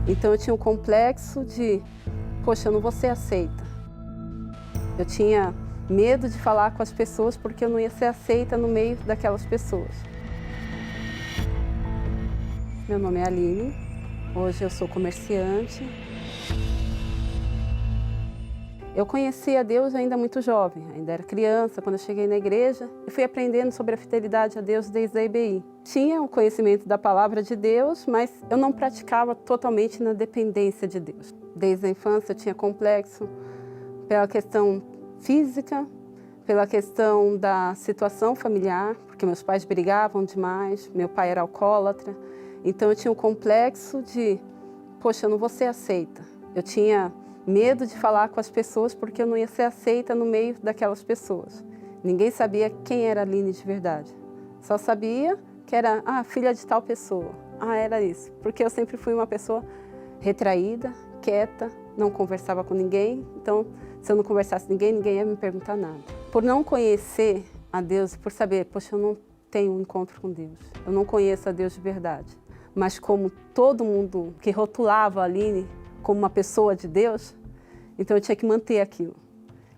Então eu tinha um complexo de, poxa, eu não vou ser aceita. Eu tinha medo de falar com as pessoas porque eu não ia ser aceita no meio daquelas pessoas. Meu nome é Aline, hoje eu sou comerciante. Eu conheci a Deus ainda muito jovem, ainda era criança, quando eu cheguei na igreja, e fui aprendendo sobre a fidelidade a Deus desde a IBI. Tinha um conhecimento da palavra de Deus, mas eu não praticava totalmente na dependência de Deus. Desde a infância eu tinha complexo pela questão física, pela questão da situação familiar, porque meus pais brigavam demais, meu pai era alcoólatra, então eu tinha um complexo de, poxa, eu não vou ser aceita. Eu tinha medo de falar com as pessoas porque eu não ia ser aceita no meio daquelas pessoas. Ninguém sabia quem era a Aline de verdade. Só sabia que era filha de tal pessoa. Era isso. Porque eu sempre fui uma pessoa retraída, quieta, não conversava com ninguém. Então, se eu não conversasse com ninguém, ninguém ia me perguntar nada. Por não conhecer a Deus, por saber, poxa, eu não tenho um encontro com Deus. Eu não conheço a Deus de verdade. Mas como todo mundo que rotulava a Aline como uma pessoa de Deus, então eu tinha que manter aquilo.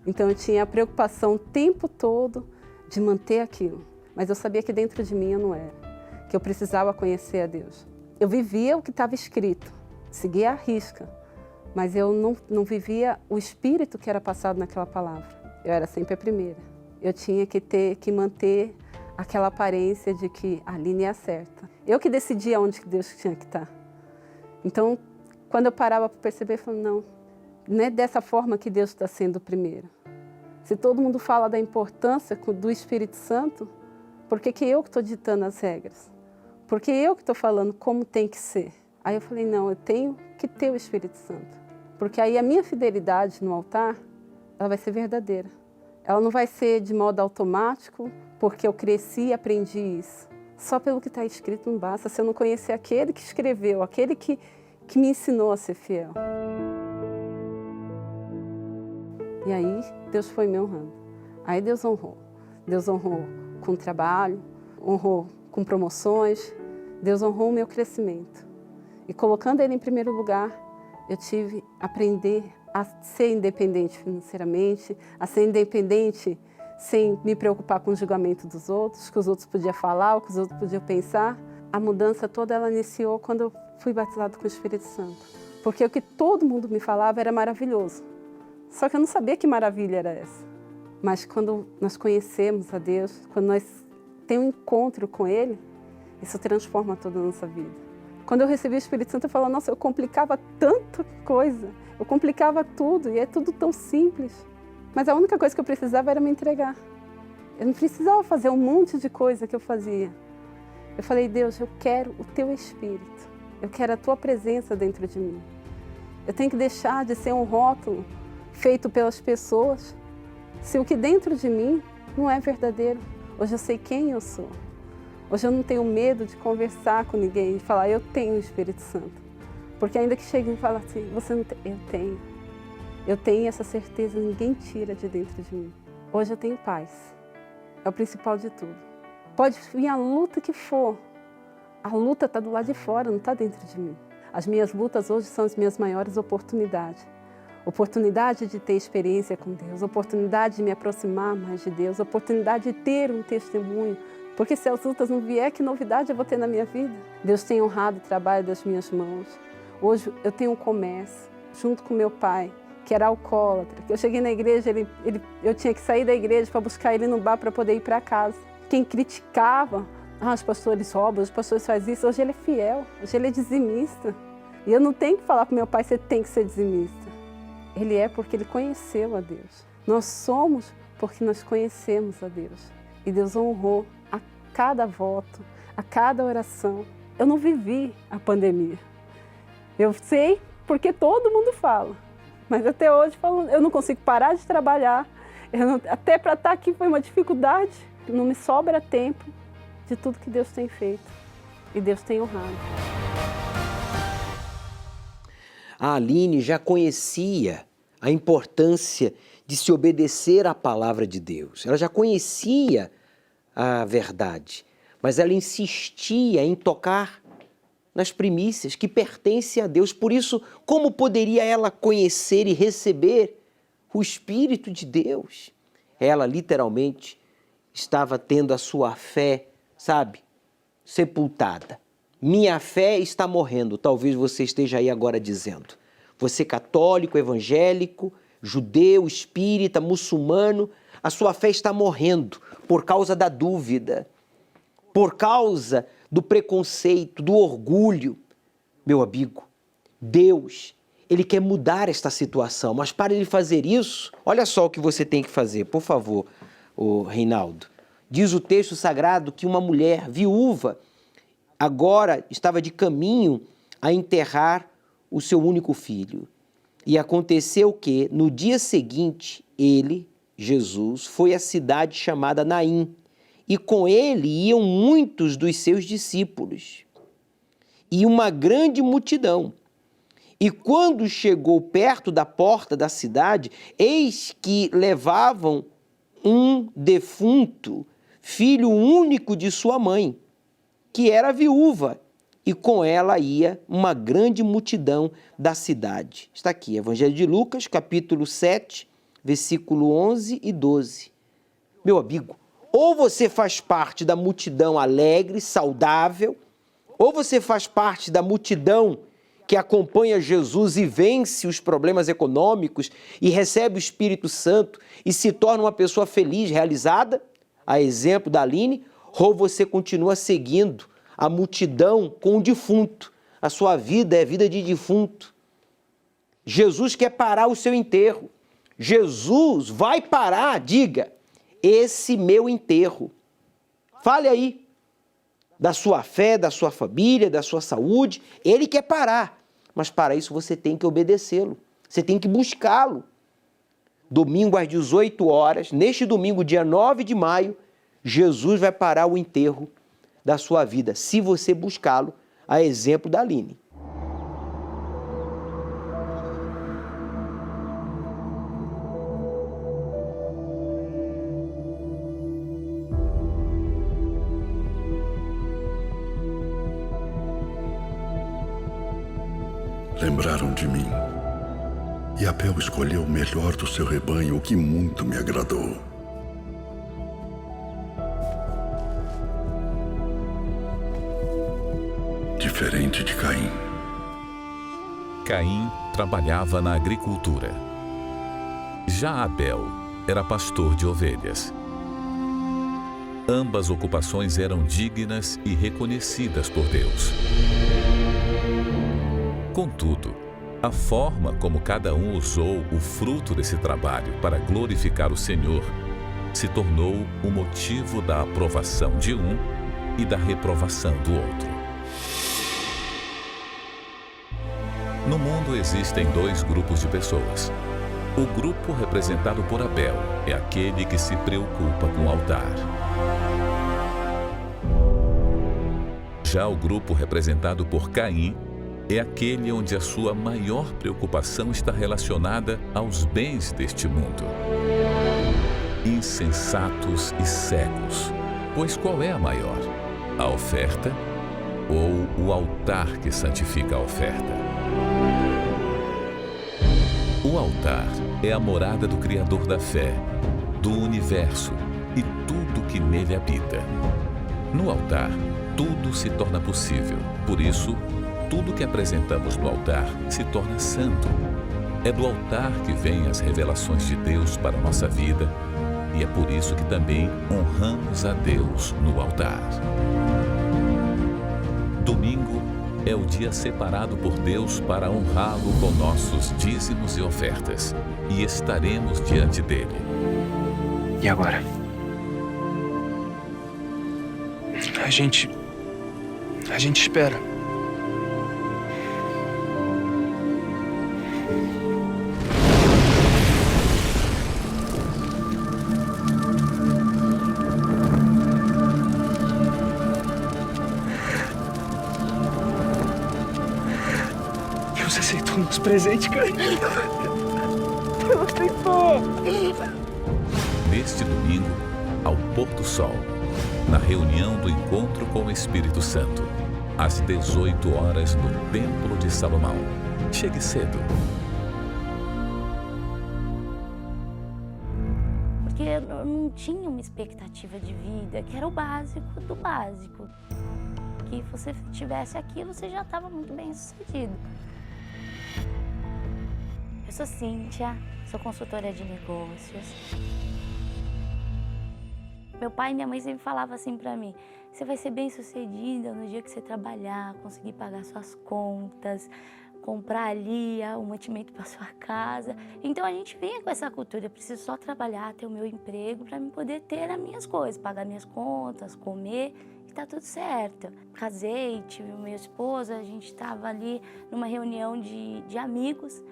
Então eu tinha a preocupação o tempo todo de manter aquilo. Mas eu sabia que dentro de mim eu não era, que eu precisava conhecer a Deus. Eu vivia o que estava escrito, seguia à risca, mas eu não vivia o espírito que era passado naquela palavra. Eu era sempre a primeira. Eu tinha que manter aquela aparência de que a Aline é a certa. Eu que decidia onde Deus tinha que estar. Então, quando eu parava para perceber, eu falava, não é dessa forma que Deus está sendo o primeiro. Se todo mundo fala da importância do Espírito Santo, por que eu que estou ditando as regras? Por que eu que estou falando como tem que ser? Aí eu falei, não, eu tenho que ter o Espírito Santo. Porque aí a minha fidelidade no altar, ela vai ser verdadeira. Ela não vai ser de modo automático, porque eu cresci e aprendi isso. Só pelo que está escrito não basta, se eu não conhecer aquele que escreveu, aquele que me ensinou a ser fiel. E aí, Deus foi me honrando. Aí Deus honrou. Deus honrou com trabalho, honrou com promoções. Deus honrou o meu crescimento. E colocando Ele em primeiro lugar, eu tive que aprender a ser independente financeiramente, a ser independente sem me preocupar com o julgamento dos outros, o que os outros podiam falar, o que os outros podiam pensar. A mudança toda ela iniciou quando eu fui batizado com o Espírito Santo. Porque o que todo mundo me falava era maravilhoso. Só que eu não sabia que maravilha era essa. Mas quando nós conhecemos a Deus, quando nós temos um encontro com Ele, isso transforma toda a nossa vida. Quando eu recebi o Espírito Santo, eu falava, nossa, eu complicava tanta coisa, eu complicava tudo, e é tudo tão simples. Mas a única coisa que eu precisava era me entregar. Eu não precisava fazer um monte de coisa que eu fazia. Eu falei, Deus, eu quero o Teu Espírito, eu quero a Tua presença dentro de mim. Eu tenho que deixar de ser um rótulo feito pelas pessoas, se o que dentro de mim não é verdadeiro. Hoje eu sei quem eu sou. Hoje eu não tenho medo de conversar com ninguém e falar, eu tenho o Espírito Santo. Porque ainda que cheguem e falem assim, você não tem, eu tenho. Eu tenho essa certeza, ninguém tira de dentro de mim. Hoje eu tenho paz. É o principal de tudo. Pode vir a luta que for. A luta está do lado de fora, não está dentro de mim. As minhas lutas hoje são as minhas maiores oportunidades. Oportunidade de ter experiência com Deus, oportunidade de me aproximar mais de Deus, oportunidade de ter um testemunho. Porque se as lutas não vier, que novidade eu vou ter na minha vida? Deus tem honrado o trabalho das minhas mãos. Hoje eu tenho um comércio, junto com meu pai, que era alcoólatra. Eu cheguei na igreja, eu tinha que sair da igreja para buscar ele no bar para poder ir para casa. Quem criticava, os pastores roubam, os pastores fazem isso, hoje ele é fiel, hoje ele é dizimista. E eu não tenho que falar para meu pai, você tem que ser dizimista. Ele é porque ele conheceu a Deus. Nós somos porque nós conhecemos a Deus. E Deus honrou a cada voto, a cada oração. Eu não vivi a pandemia. Eu sei porque todo mundo fala. Mas até hoje eu não consigo parar de trabalhar. Até para estar aqui foi uma dificuldade. Não me sobra tempo de tudo que Deus tem feito. E Deus tem honrado. A Aline já conhecia a importância de se obedecer à palavra de Deus. Ela já conhecia a verdade, mas ela insistia em tocar nas primícias, que pertence a Deus. Por isso, como poderia ela conhecer e receber o Espírito de Deus? Ela, literalmente, estava tendo a sua fé, sabe, sepultada. Minha fé está morrendo, talvez você esteja aí agora dizendo. Você católico, evangélico, judeu, espírita, muçulmano, a sua fé está morrendo por causa da dúvida, por causa do preconceito, do orgulho. Meu amigo, Deus, Ele quer mudar esta situação, mas para Ele fazer isso, olha só o que você tem que fazer, por favor, Reinaldo. Diz o texto sagrado que uma mulher viúva agora estava de caminho a enterrar o seu único filho. E aconteceu que, no dia seguinte, ele, Jesus, foi à cidade chamada Naim, e com ele iam muitos dos seus discípulos e uma grande multidão. E quando chegou perto da porta da cidade, eis que levavam um defunto, filho único de sua mãe, que era viúva, e com ela ia uma grande multidão da cidade. Está aqui, Evangelho de Lucas, capítulo 7, versículo 11 e 12. Meu amigo, ou você faz parte da multidão alegre, saudável, ou você faz parte da multidão que acompanha Jesus e vence os problemas econômicos e recebe o Espírito Santo e se torna uma pessoa feliz, realizada, a exemplo da Aline, ou você continua seguindo a multidão com o defunto. A sua vida é vida de defunto. Jesus quer parar o seu enterro. Jesus vai parar, diga, esse meu enterro. Fale aí da sua fé, da sua família, da sua saúde. Ele quer parar, mas para isso você tem que obedecê-lo. Você tem que buscá-lo. Domingo às 18 horas, neste domingo, dia 9 de maio, Jesus vai parar o enterro da sua vida, se você buscá-lo, a exemplo da Aline. Lembraram de mim, e Abel escolheu o melhor do seu rebanho, o que muito me agradou. Diferente de Caim. Caim trabalhava na agricultura. Já Abel era pastor de ovelhas. Ambas ocupações eram dignas e reconhecidas por Deus. Contudo, a forma como cada um usou o fruto desse trabalho para glorificar o Senhor se tornou o motivo da aprovação de um e da reprovação do outro. No mundo existem dois grupos de pessoas. O grupo representado por Abel é aquele que se preocupa com o altar. Já o grupo representado por Caim é aquele onde a sua maior preocupação está relacionada aos bens deste mundo. Insensatos e cegos, pois qual é a maior? A oferta ou o altar que santifica a oferta? O altar é a morada do Criador da fé, do universo e tudo que nele habita. No altar, tudo se torna possível. Por isso, tudo que apresentamos no altar se torna santo. É do altar que vêm as revelações de Deus para a nossa vida e é por isso que também honramos a Deus no altar. Domingo é o dia separado por Deus para honrá-lo com nossos dízimos e ofertas, e estaremos diante dele. E agora? A gente espera. Deus aceitou nosso presente, cara. Deus aceitou. Neste domingo, ao pôr do sol, na reunião do encontro com o Espírito Santo, às 18 horas no Templo de Salomão. Chegue cedo. Porque eu não tinha uma expectativa de vida, que era o básico do básico. Que você tivesse aquilo, você já estava muito bem sucedido. Eu sou Cíntia, sou consultora de negócios. Meu pai e minha mãe sempre falavam assim pra mim: você vai ser bem sucedida no dia que você trabalhar, conseguir pagar suas contas, comprar ali o mantimento para sua casa. Então a gente vinha com essa cultura: eu preciso só trabalhar, ter o meu emprego para me poder ter as minhas coisas, pagar minhas contas, comer, e tá tudo certo. Casei, tive o meu esposo, a gente estava ali numa reunião de amigos.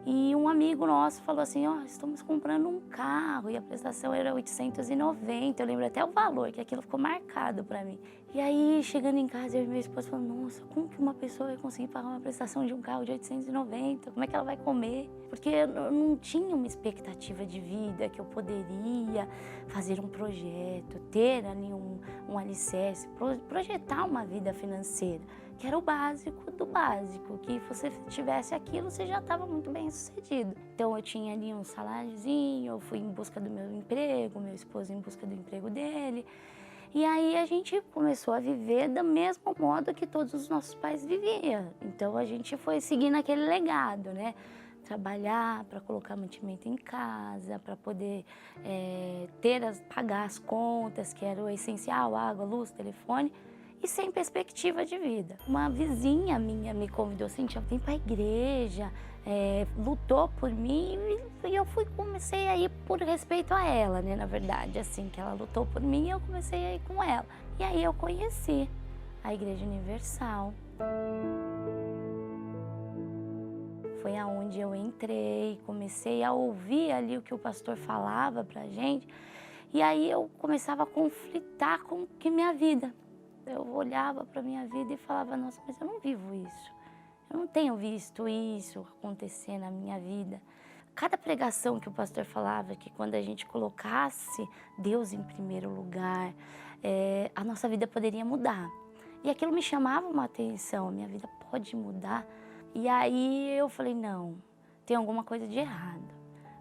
E um amigo nosso falou assim: ó, estamos comprando um carro, e a prestação era 890, eu lembro até o valor, que aquilo ficou marcado para mim. E aí, chegando em casa, eu e meu esposo falamos: nossa, como que uma pessoa vai conseguir pagar uma prestação de um carro de 890? Como é que ela vai comer? Porque eu não tinha uma expectativa de vida, que eu poderia fazer um projeto, ter ali um alicerce, projetar uma vida financeira, que era o básico do básico, que você tivesse aquilo, você já estava muito bem sucedido. Então eu tinha ali um saláriozinho, eu fui em busca do meu emprego, meu esposo em busca do emprego dele. E aí a gente começou a viver do mesmo modo que todos os nossos pais viviam. Então a gente foi seguindo aquele legado, né? Trabalhar para colocar mantimento em casa, para poder pagar as contas, que era o essencial: água, luz, telefone, e sem perspectiva de vida. Uma vizinha minha me convidou assim: vem para a igreja, lutou por mim, e eu comecei a ir por respeito a ela, né? Na verdade, assim, que ela lutou por mim, eu comecei a ir com ela. E aí eu conheci a Igreja Universal. Foi aonde eu entrei, comecei a ouvir ali o que o pastor falava pra gente, e aí eu começava a conflitar com minha vida. Eu olhava para minha vida e falava: nossa, mas eu não vivo isso. Eu não tenho visto isso acontecer na minha vida. Cada pregação que o pastor falava, que quando a gente colocasse Deus em primeiro lugar, a nossa vida poderia mudar. E aquilo me chamava uma atenção: minha vida pode mudar. E aí eu falei: não, tem alguma coisa de errado.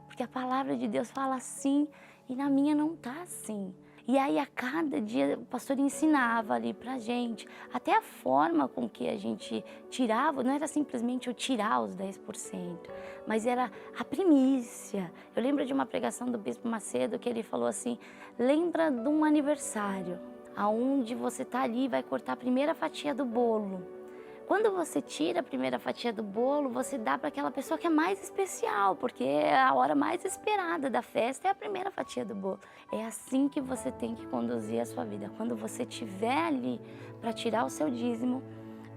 Porque a palavra de Deus fala assim e na minha não tá assim. E aí, a cada dia, o pastor ensinava ali pra gente, até a forma com que a gente tirava, não era simplesmente eu tirar os 10%, mas era a primícia. Eu lembro de uma pregação do Bispo Macedo, que ele falou assim: lembra de um aniversário, aonde você tá ali e vai cortar a primeira fatia do bolo. Quando você tira a primeira fatia do bolo, você dá para aquela pessoa que é mais especial, porque a hora mais esperada da festa é a primeira fatia do bolo. É assim que você tem que conduzir a sua vida. Quando você estiver ali para tirar o seu dízimo,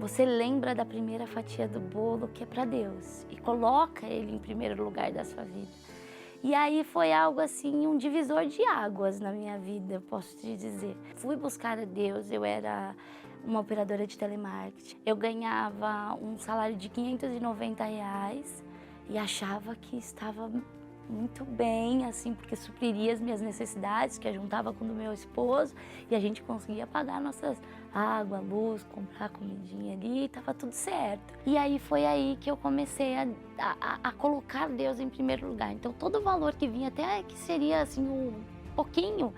você lembra da primeira fatia do bolo, que é para Deus, e coloca ele em primeiro lugar da sua vida. E aí foi algo assim, um divisor de águas na minha vida, eu posso te dizer. Fui buscar a Deus, eu era uma operadora de telemarketing. Eu ganhava um salário de R$590 e achava que estava muito bem, assim, porque supriria as minhas necessidades, que eu juntava com o do meu esposo, e a gente conseguia pagar nossas água, luz, comprar comidinha ali, e estava tudo certo. E aí foi aí que eu comecei a colocar Deus em primeiro lugar. Então todo o valor que vinha, até que seria assim um pouquinho,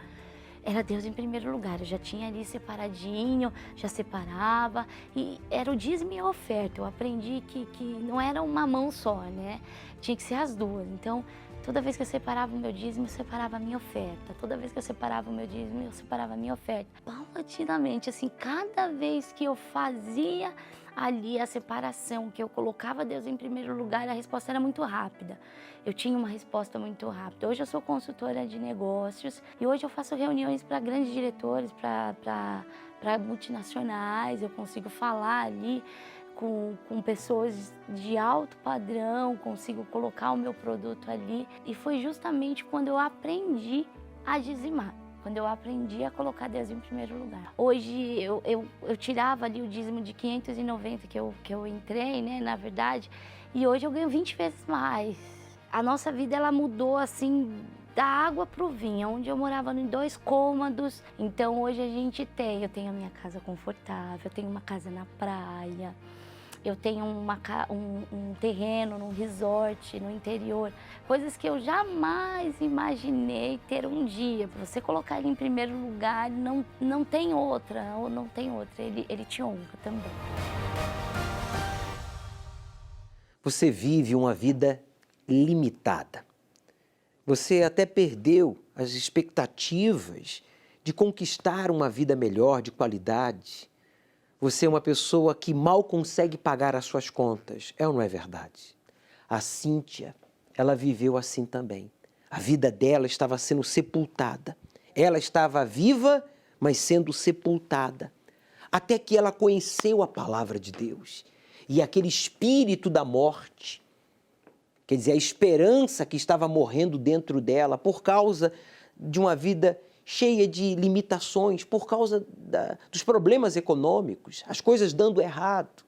era Deus em primeiro lugar. Eu já tinha ali separadinho, já separava, e era o dízimo e a oferta. Eu aprendi que não era uma mão só, né? Tinha que ser as duas. Então, toda vez que eu separava o meu dízimo, eu separava a minha oferta. Toda vez que eu separava o meu dízimo, eu separava a minha oferta. Paulatinamente, assim, cada vez que eu fazia ali a separação, que eu colocava Deus em primeiro lugar, a resposta era muito rápida. Eu tinha uma resposta muito rápida. Hoje eu sou consultora de negócios e hoje eu faço reuniões para grandes diretores, para multinacionais. Eu consigo falar ali com pessoas de alto padrão, consigo colocar o meu produto ali. E foi justamente quando eu aprendi a dizimar. Quando eu aprendi a colocar Deus em primeiro lugar. Hoje eu tirava ali o dízimo de 590 que eu entrei, né, na verdade, e hoje eu ganho 20 vezes mais. A nossa vida, ela mudou assim da água pro vinho, onde eu morava em 2 cômodos. Então hoje eu tenho a minha casa confortável, eu tenho uma casa na praia, eu tenho um terreno num resort no interior, coisas que eu jamais imaginei ter um dia. Para você colocar ele em primeiro lugar, não tem outra, ou não tem outra, ele te honra também. Você vive uma vida limitada. Você até perdeu as expectativas de conquistar uma vida melhor, de qualidade. Você é uma pessoa que mal consegue pagar as suas contas. É ou não é verdade? A Cíntia, ela viveu assim também. A vida dela estava sendo sepultada. Ela estava viva, mas sendo sepultada. Até que ela conheceu a palavra de Deus. E aquele espírito da morte, quer dizer, a esperança que estava morrendo dentro dela por causa de uma vida cheia de limitações, por causa dos problemas econômicos, as coisas dando errado.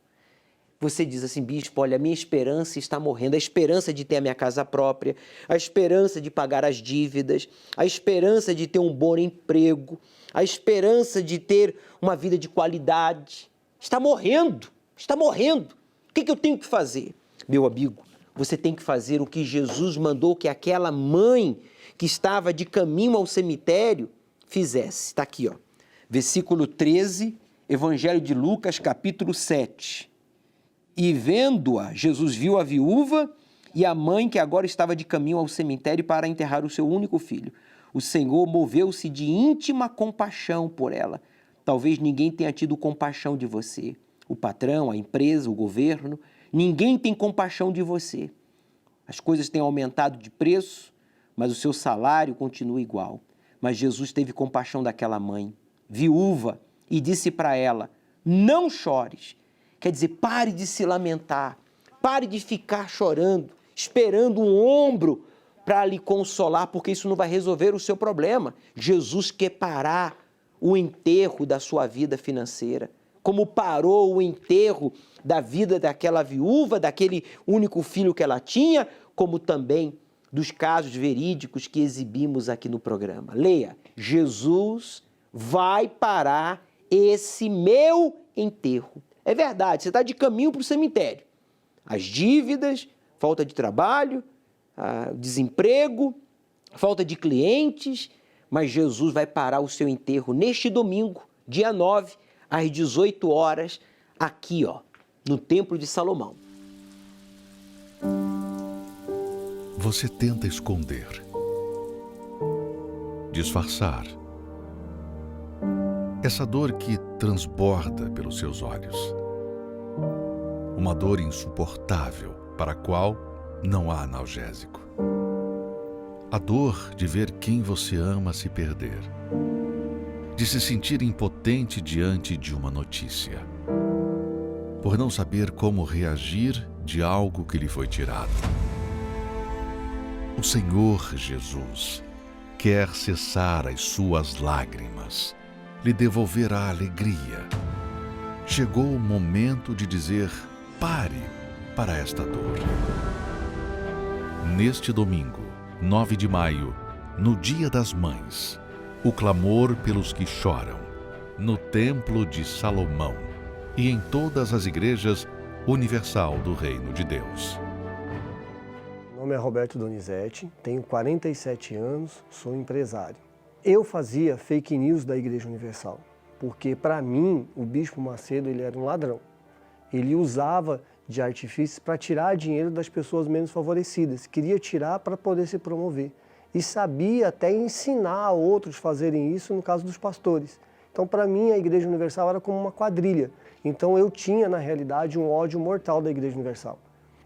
Você diz assim, bispo, olha, a minha esperança está morrendo, a esperança de ter a minha casa própria, a esperança de pagar as dívidas, a esperança de ter um bom emprego, a esperança de ter uma vida de qualidade. Está morrendo, está morrendo. O que eu tenho que fazer? Meu amigo, você tem que fazer o que Jesus mandou que aquela mãe que estava de caminho ao cemitério fizesse. Está aqui, ó. Versículo 13, Evangelho de Lucas, capítulo 7. E vendo-a, Jesus viu a viúva e a mãe que agora estava de caminho ao cemitério para enterrar o seu único filho. O Senhor moveu-se de íntima compaixão por ela. Talvez ninguém tenha tido compaixão de você. O patrão, a empresa, o governo, ninguém tem compaixão de você. As coisas têm aumentado de preço, mas o seu salário continua igual. Mas Jesus teve compaixão daquela mãe, viúva, e disse para ela, não chores. Quer dizer, pare de se lamentar, pare de ficar chorando, esperando um ombro para lhe consolar, porque isso não vai resolver o seu problema. Jesus quer parar o enterro da sua vida financeira, como parou o enterro da vida daquela viúva, daquele único filho que ela tinha, como também dos casos verídicos que exibimos aqui no programa. Leia, Jesus vai parar esse meu enterro. É verdade, você está de caminho para o cemitério. As dívidas, falta de trabalho, desemprego, falta de clientes, mas Jesus vai parar o seu enterro neste domingo, dia 9, às 18 horas, aqui, ó, no Templo de Salomão. Você tenta esconder, disfarçar essa dor que transborda pelos seus olhos. Uma dor insuportável para a qual não há analgésico. A dor de ver quem você ama se perder. De se sentir impotente diante de uma notícia. Por não saber como reagir de algo que lhe foi tirado. O Senhor Jesus quer cessar as suas lágrimas, lhe devolver a alegria. Chegou o momento de dizer, pare para esta dor. Neste domingo, 9 de maio, no Dia das Mães, o clamor pelos que choram, no Templo de Salomão e em todas as igrejas universal do Reino de Deus. Meu nome é Roberto Donizete, tenho 47 anos, sou empresário. Eu fazia fake news da Igreja Universal, porque para mim o Bispo Macedo ele era um ladrão. Ele usava de artifícios para tirar dinheiro das pessoas menos favorecidas, queria tirar para poder se promover. E sabia até ensinar outros a fazerem isso no caso dos pastores. Então, para mim, a Igreja Universal era como uma quadrilha. Então, eu tinha, na realidade, um ódio mortal da Igreja Universal.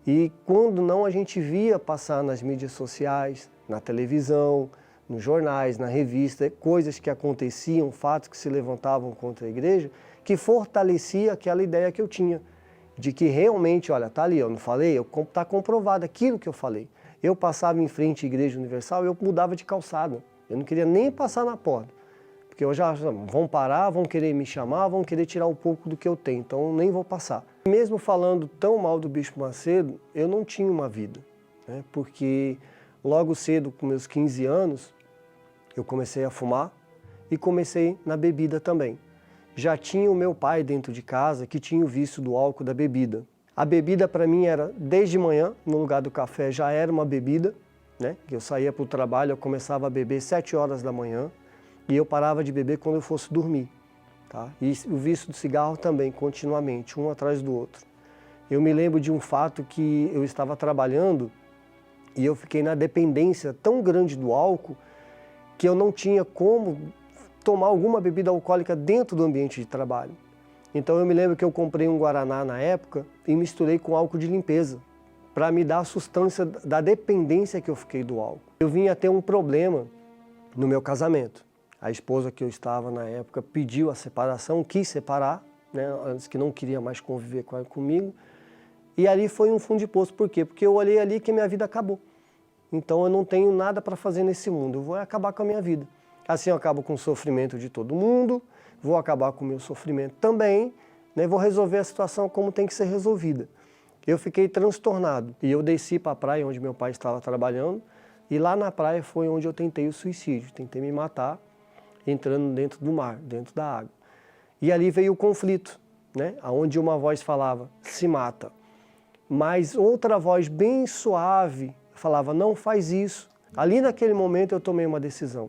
E quando não, a gente via passar nas mídias sociais, na televisão, nos jornais, na revista, coisas que aconteciam, fatos que se levantavam contra a Igreja, que fortalecia aquela ideia que eu tinha, de que realmente, olha, tá ali, eu não falei, está comprovado aquilo que eu falei. Eu passava em frente à Igreja Universal e eu mudava de calçada. Eu não queria nem passar na porta. Porque eu já vão parar, vão querer me chamar, vão querer tirar um pouco do que eu tenho. Então eu nem vou passar. Mesmo falando tão mal do Bispo Macedo, eu não tinha uma vida. Né? Porque Logo cedo, com meus 15 anos, eu comecei a fumar e comecei na bebida também. Já tinha o meu pai dentro de casa que tinha o vício do álcool da bebida. A bebida para mim era, desde manhã, no lugar do café, já era uma bebida, né? Eu saía para o trabalho, eu começava a beber 7 horas da manhã e eu parava de beber quando eu fosse dormir. Tá? E o vício do cigarro também, continuamente, um atrás do outro. Eu me lembro de um fato que eu estava trabalhando e eu fiquei na dependência tão grande do álcool que eu não tinha como tomar alguma bebida alcoólica dentro do ambiente de trabalho. Então eu me lembro que eu comprei um Guaraná na época e misturei com álcool de limpeza, para me dar a sustância da dependência que eu fiquei do álcool. Eu vinha a ter um problema no meu casamento. A esposa que eu estava na época pediu a separação, quis separar, né, antes que não queria mais conviver comigo. E ali foi um fundo de poço. Por quê? Porque eu olhei ali que minha vida acabou. Então eu não tenho nada para fazer nesse mundo, eu vou acabar com a minha vida. Assim eu acabo com o sofrimento de todo mundo, vou acabar com o meu sofrimento também, né, vou resolver a situação como tem que ser resolvida. Eu fiquei transtornado e eu desci para a praia onde meu pai estava trabalhando e lá na praia foi onde eu tentei o suicídio, tentei me matar entrando dentro do mar, dentro da água. E ali veio o conflito, né, onde uma voz falava, se mata, mas outra voz bem suave falava, não faz isso. Ali naquele momento eu tomei uma decisão.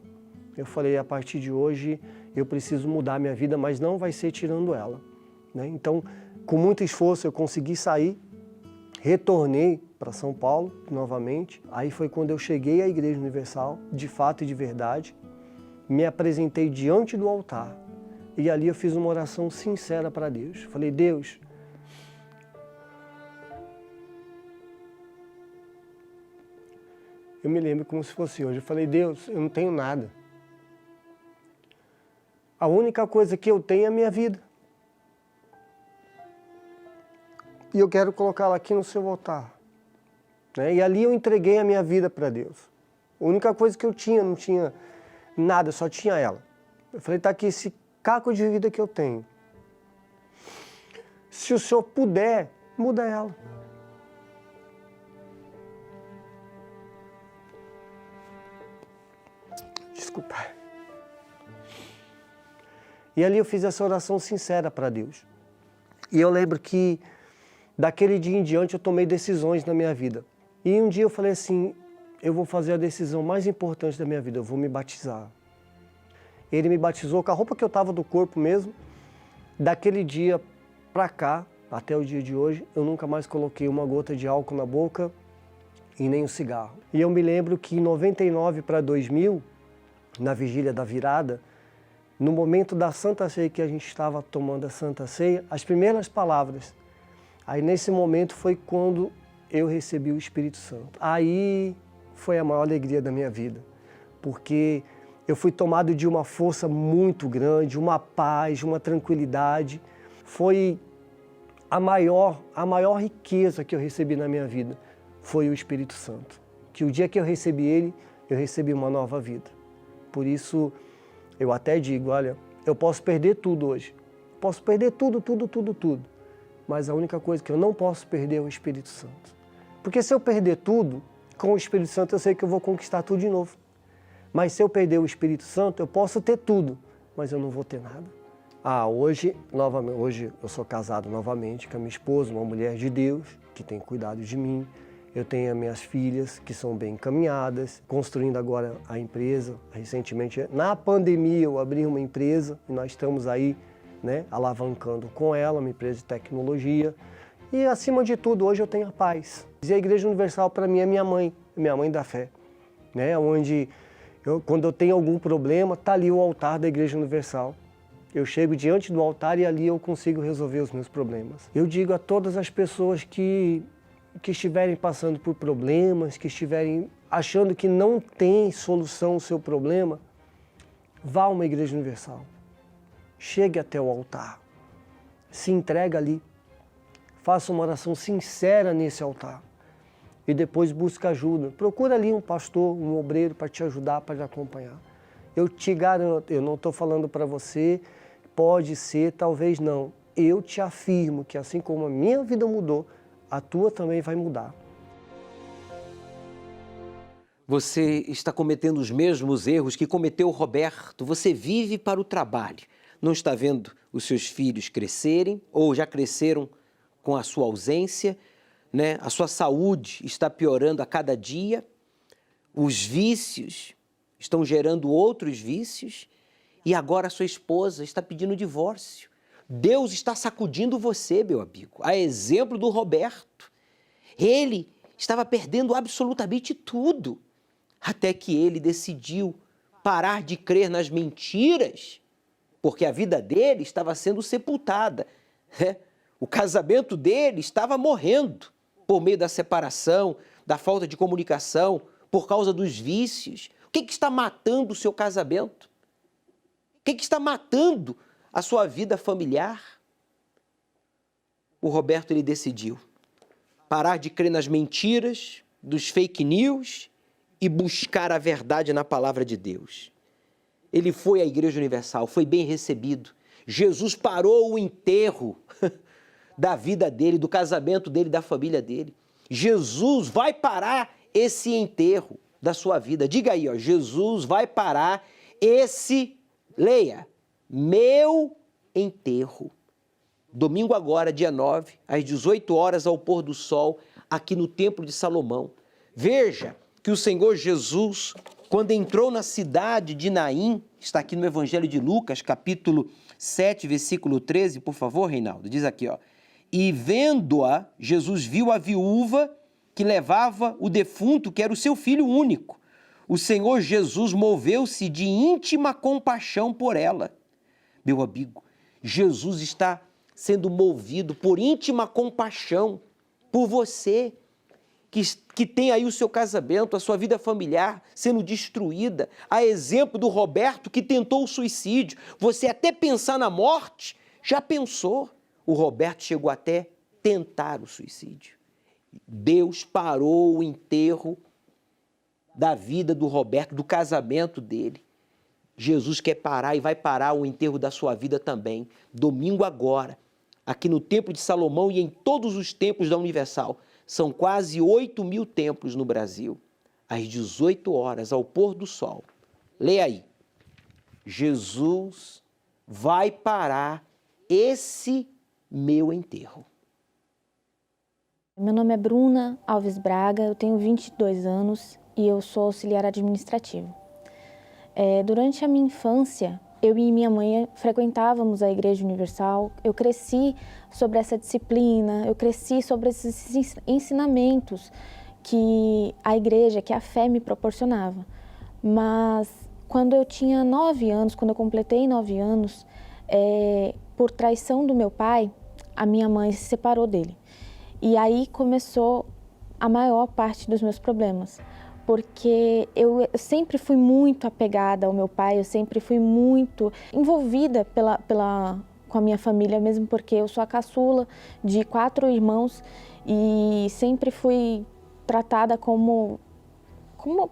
Eu falei, a partir de hoje eu preciso mudar minha vida, mas não vai ser tirando ela. Né? Então, com muito esforço eu consegui sair, retornei para São Paulo novamente. Aí foi quando eu cheguei à Igreja Universal, de fato e de verdade, me apresentei diante do altar e ali eu fiz uma oração sincera para Deus. Falei, Deus, eu me lembro como se fosse hoje. Eu falei, Deus, eu não tenho nada. A única coisa que eu tenho é a minha vida. E eu quero colocá-la aqui no seu altar. Né? E ali eu entreguei a minha vida para Deus. A única coisa que eu tinha, não tinha nada, só tinha ela. Eu falei, está aqui esse caco de vida que eu tenho. Se o Senhor puder, muda ela. Desculpa. E ali eu fiz essa oração sincera para Deus. E eu lembro que daquele dia em diante eu tomei decisões na minha vida. E um dia eu falei assim, eu vou fazer a decisão mais importante da minha vida, eu vou me batizar. Ele me batizou com a roupa que eu estava do corpo mesmo. Daquele dia para cá, até o dia de hoje, eu nunca mais coloquei uma gota de álcool na boca e nem um cigarro. E eu me lembro que em 99 para 2000, na vigília da virada, no momento da Santa Ceia que a gente estava tomando a Santa Ceia, as primeiras palavras, aí nesse momento foi quando eu recebi o Espírito Santo. Aí foi a maior alegria da minha vida, porque eu fui tomado de uma força muito grande, uma paz, uma tranquilidade. Foi a maior riqueza que eu recebi na minha vida, foi o Espírito Santo. Que o dia que eu recebi ele, eu recebi uma nova vida. Por isso, eu até digo, olha, eu posso perder tudo hoje. Posso perder tudo. Mas a única coisa que eu não posso perder é o Espírito Santo. Porque se eu perder tudo, com o Espírito Santo eu sei que eu vou conquistar tudo de novo. Mas se eu perder o Espírito Santo, eu posso ter tudo, mas eu não vou ter nada. Hoje eu sou casado novamente com a minha esposa, uma mulher de Deus, que tem cuidado de mim. Eu tenho as minhas filhas, que são bem encaminhadas, construindo agora a empresa. Recentemente, na pandemia, eu abri uma empresa e nós estamos aí, né, alavancando com ela, uma empresa de tecnologia. E, acima de tudo, hoje eu tenho a paz. E a Igreja Universal, para mim, é minha mãe da fé. Né? Onde, quando eu tenho algum problema, está ali o altar da Igreja Universal. Eu chego diante do altar e ali eu consigo resolver os meus problemas. Eu digo a todas as pessoas que estiverem passando por problemas, que estiverem achando que não tem solução o seu problema, vá a uma Igreja Universal. Chegue até o altar. Se entregue ali. Faça uma oração sincera nesse altar. E depois busque ajuda. Procura ali um pastor, um obreiro para te ajudar, para te acompanhar. Eu te garanto, eu não estou falando para você, pode ser, talvez não. Eu te afirmo que assim como a minha vida mudou, a tua também vai mudar. Você está cometendo os mesmos erros que cometeu o Roberto. Você vive para o trabalho. Não está vendo os seus filhos crescerem ou já cresceram com a sua ausência, né? A sua saúde está piorando a cada dia. Os vícios estão gerando outros vícios. E agora a sua esposa está pedindo divórcio. Deus está sacudindo você, meu amigo. A exemplo do Roberto. Ele estava perdendo absolutamente tudo. Até que ele decidiu parar de crer nas mentiras, porque a vida dele estava sendo sepultada. O casamento dele estava morrendo por meio da separação, da falta de comunicação, por causa dos vícios. O que está matando o seu casamento? O que está matando a sua vida familiar? O Roberto, ele decidiu parar de crer nas mentiras, dos fake news e buscar a verdade na palavra de Deus. Ele foi à Igreja Universal, foi bem recebido. Jesus parou o enterro da vida dele, do casamento dele, da família dele. Jesus vai parar esse enterro da sua vida. Diga aí, ó, Jesus vai parar esse, leia, meu enterro. Domingo agora, dia 9, às 18 horas, ao pôr do sol, aqui no Templo de Salomão. Veja que o Senhor Jesus, quando entrou na cidade de Naim, está aqui no Evangelho de Lucas, capítulo 7, versículo 13, por favor, Reinaldo, diz aqui, ó. E vendo-a, Jesus viu a viúva que levava o defunto, que era o seu filho único. O Senhor Jesus moveu-se de íntima compaixão por ela. Meu amigo, Jesus está sendo movido por íntima compaixão por você, que tem aí o seu casamento, a sua vida familiar sendo destruída, a exemplo do Roberto que tentou o suicídio. Você até pensar na morte, já pensou? O Roberto chegou até tentar o suicídio. Deus parou o enterro da vida do Roberto, do casamento dele. Jesus quer parar e vai parar o enterro da sua vida também. Domingo agora, aqui no Templo de Salomão e em todos os templos da Universal. São quase 8.000 templos no Brasil. Às 18 horas, ao pôr do sol. Leia aí. Jesus vai parar esse meu enterro. Meu nome é Bruna Alves Braga, eu tenho 22 anos e eu sou auxiliar administrativo. Durante a minha infância, eu e minha mãe frequentávamos a Igreja Universal. Eu cresci sobre essa disciplina, eu cresci sobre esses ensinamentos que a igreja, que a fé me proporcionava. Mas quando eu tinha 9 anos, quando eu completei 9 anos, por traição do meu pai, a minha mãe se separou dele. E aí começou a maior parte dos meus problemas. Porque eu sempre fui muito apegada ao meu pai, eu sempre fui muito envolvida com a minha família, mesmo porque eu sou a caçula de 4 irmãos e sempre fui tratada como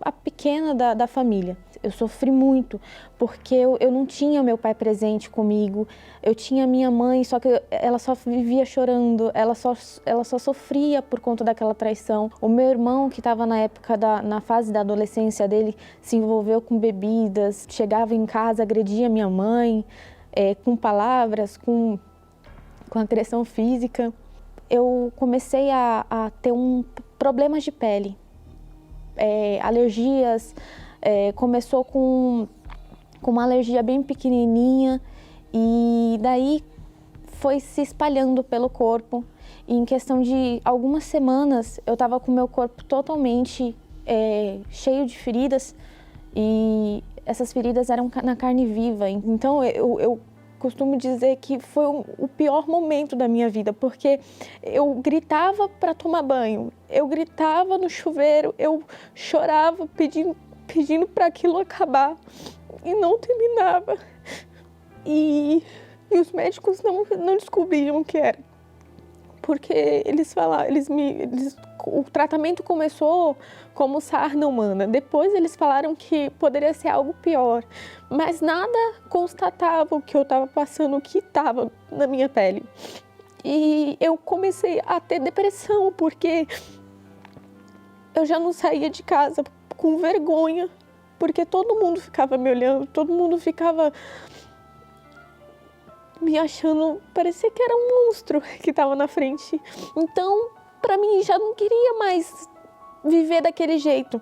a pequena da família. Eu sofri muito, porque eu não tinha meu pai presente comigo, eu tinha minha mãe, só que ela só vivia chorando, ela só sofria por conta daquela traição. O meu irmão, que estava na época, na fase da adolescência dele, se envolveu com bebidas, chegava em casa, agredia minha mãe, com palavras, com agressão física. Eu comecei a ter problemas de pele. Alergias, começou com uma alergia bem pequenininha e daí foi se espalhando pelo corpo. E em questão de algumas semanas eu estava com o meu corpo totalmente cheio de feridas e essas feridas eram na carne viva. Então eu costumo dizer que foi o pior momento da minha vida, porque eu gritava para tomar banho, eu gritava no chuveiro, eu chorava pedindo para aquilo acabar e não terminava. E os médicos não descobriam o que era, porque eles falaram, o tratamento começou como sarna humana. Depois eles falaram que poderia ser algo pior, mas nada constatava o que eu estava passando, o que estava na minha pele. E eu comecei a ter depressão, porque eu já não saía de casa com vergonha, porque todo mundo ficava me olhando, todo mundo ficava me achando, parecia que era um monstro que estava na frente. Então, para mim, já não queria mais viver daquele jeito.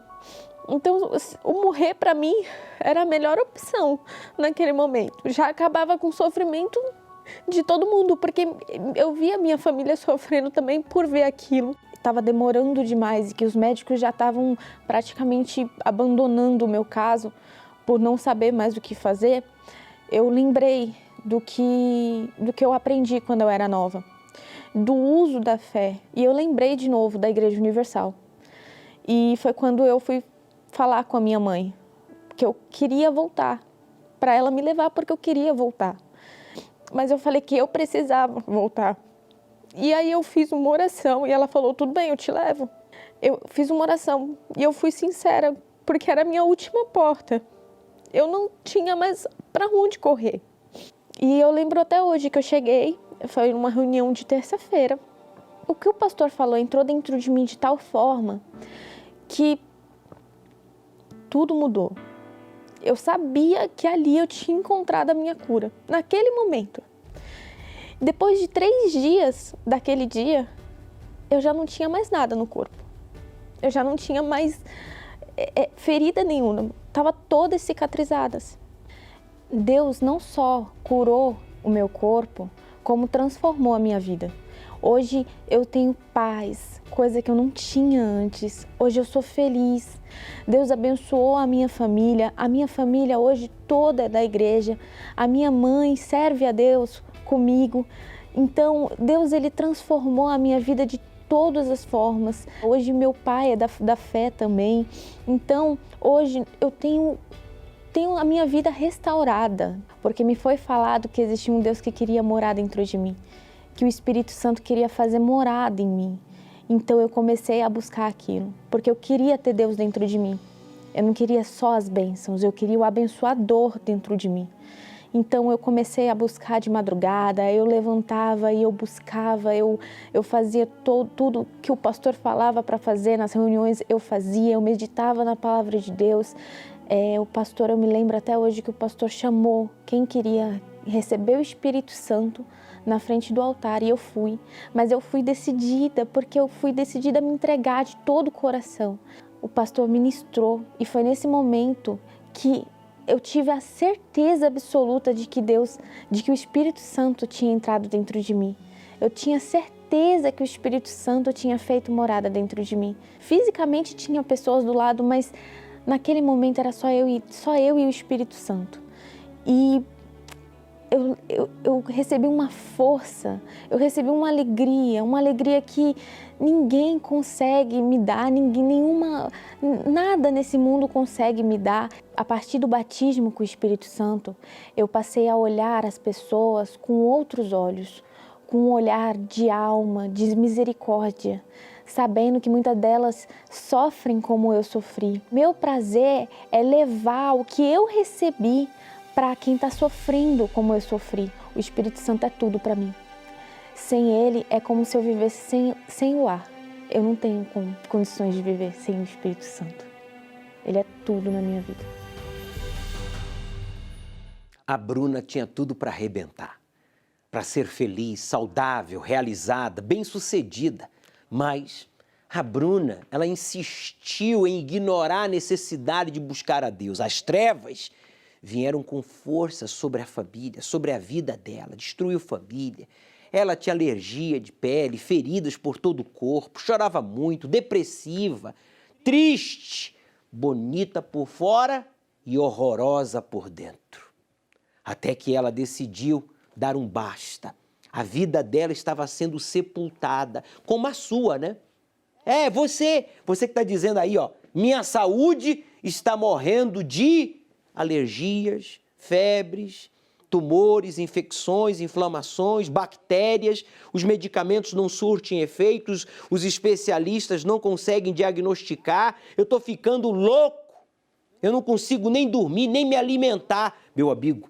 Então, o morrer para mim era a melhor opção naquele momento. Já acabava com o sofrimento de todo mundo, porque eu via minha família sofrendo também por ver aquilo. Estava demorando demais e que os médicos já estavam praticamente abandonando o meu caso por não saber mais o que fazer. Eu lembrei do que eu aprendi quando eu era nova, do uso da fé. E eu lembrei de novo da Igreja Universal. E foi quando eu fui falar com a minha mãe, que eu queria voltar, para ela me levar, porque eu queria voltar. Mas eu falei que eu precisava voltar. E aí eu fiz uma oração e ela falou, tudo bem, eu te levo. Eu fiz uma oração e eu fui sincera, porque era a minha última porta. Eu não tinha mais para onde correr. E eu lembro até hoje que eu cheguei, foi numa reunião de terça-feira. O que o pastor falou entrou dentro de mim de tal forma que tudo mudou. Eu sabia que ali eu tinha encontrado a minha cura, naquele momento. Depois de 3 dias daquele dia, eu já não tinha mais nada no corpo. Eu já não tinha mais ferida nenhuma, estava todas cicatrizadas. Deus não só curou o meu corpo, como transformou a minha vida. Hoje eu tenho paz, coisa que eu não tinha antes. Hoje eu sou feliz. Deus abençoou a minha família hoje toda é da igreja. A minha mãe serve a Deus comigo. Então Deus, ele transformou a minha vida de todas as formas. Hoje meu pai é da fé também. Então hoje eu tenho a minha vida restaurada, porque me foi falado que existia um Deus que queria morar dentro de mim, que o Espírito Santo queria fazer morada em mim. Então eu comecei a buscar aquilo, porque eu queria ter Deus dentro de mim. Eu não queria só as bênçãos, eu queria o abençoador dentro de mim. Então eu comecei a buscar de madrugada, eu levantava e eu buscava, eu fazia tudo que o pastor falava para fazer nas reuniões, eu fazia, eu meditava na palavra de Deus. O pastor, eu me lembro até hoje que o pastor chamou quem queria receber o Espírito Santo na frente do altar, e eu fui. Mas eu fui decidida, porque eu fui decidida a me entregar de todo o coração. O pastor ministrou e foi nesse momento que eu tive a certeza absoluta de que o Espírito Santo tinha entrado dentro de mim. Eu tinha certeza que o Espírito Santo tinha feito morada dentro de mim. Fisicamente tinha pessoas do lado, mas naquele momento era só eu e o Espírito Santo. E eu recebi uma força, eu recebi uma alegria que ninguém consegue me dar, nada nesse mundo consegue me dar. A partir do batismo com o Espírito Santo, eu passei a olhar as pessoas com outros olhos, com um olhar de alma, de misericórdia, sabendo que muitas delas sofrem como eu sofri. Meu prazer é levar o que eu recebi para quem está sofrendo como eu sofri. O Espírito Santo é tudo para mim. Sem ele, é como se eu vivesse sem o ar. Eu não tenho condições de viver sem o Espírito Santo. Ele é tudo na minha vida. A Bruna tinha tudo para arrebentar, para ser feliz, saudável, realizada, bem-sucedida. Mas a Bruna, ela insistiu em ignorar a necessidade de buscar a Deus. As trevas vieram com força sobre a família, sobre a vida dela, destruiu família. Ela tinha alergia de pele, feridas por todo o corpo, chorava muito, depressiva, triste, bonita por fora e horrorosa por dentro. Até que ela decidiu dar um basta. A vida dela estava sendo sepultada, como a sua, né? Você que está dizendo aí, ó, minha saúde está morrendo de alergias, febres, tumores, infecções, inflamações, bactérias, os medicamentos não surtem efeitos, os especialistas não conseguem diagnosticar, eu estou ficando louco, eu não consigo nem dormir, nem me alimentar. Meu amigo,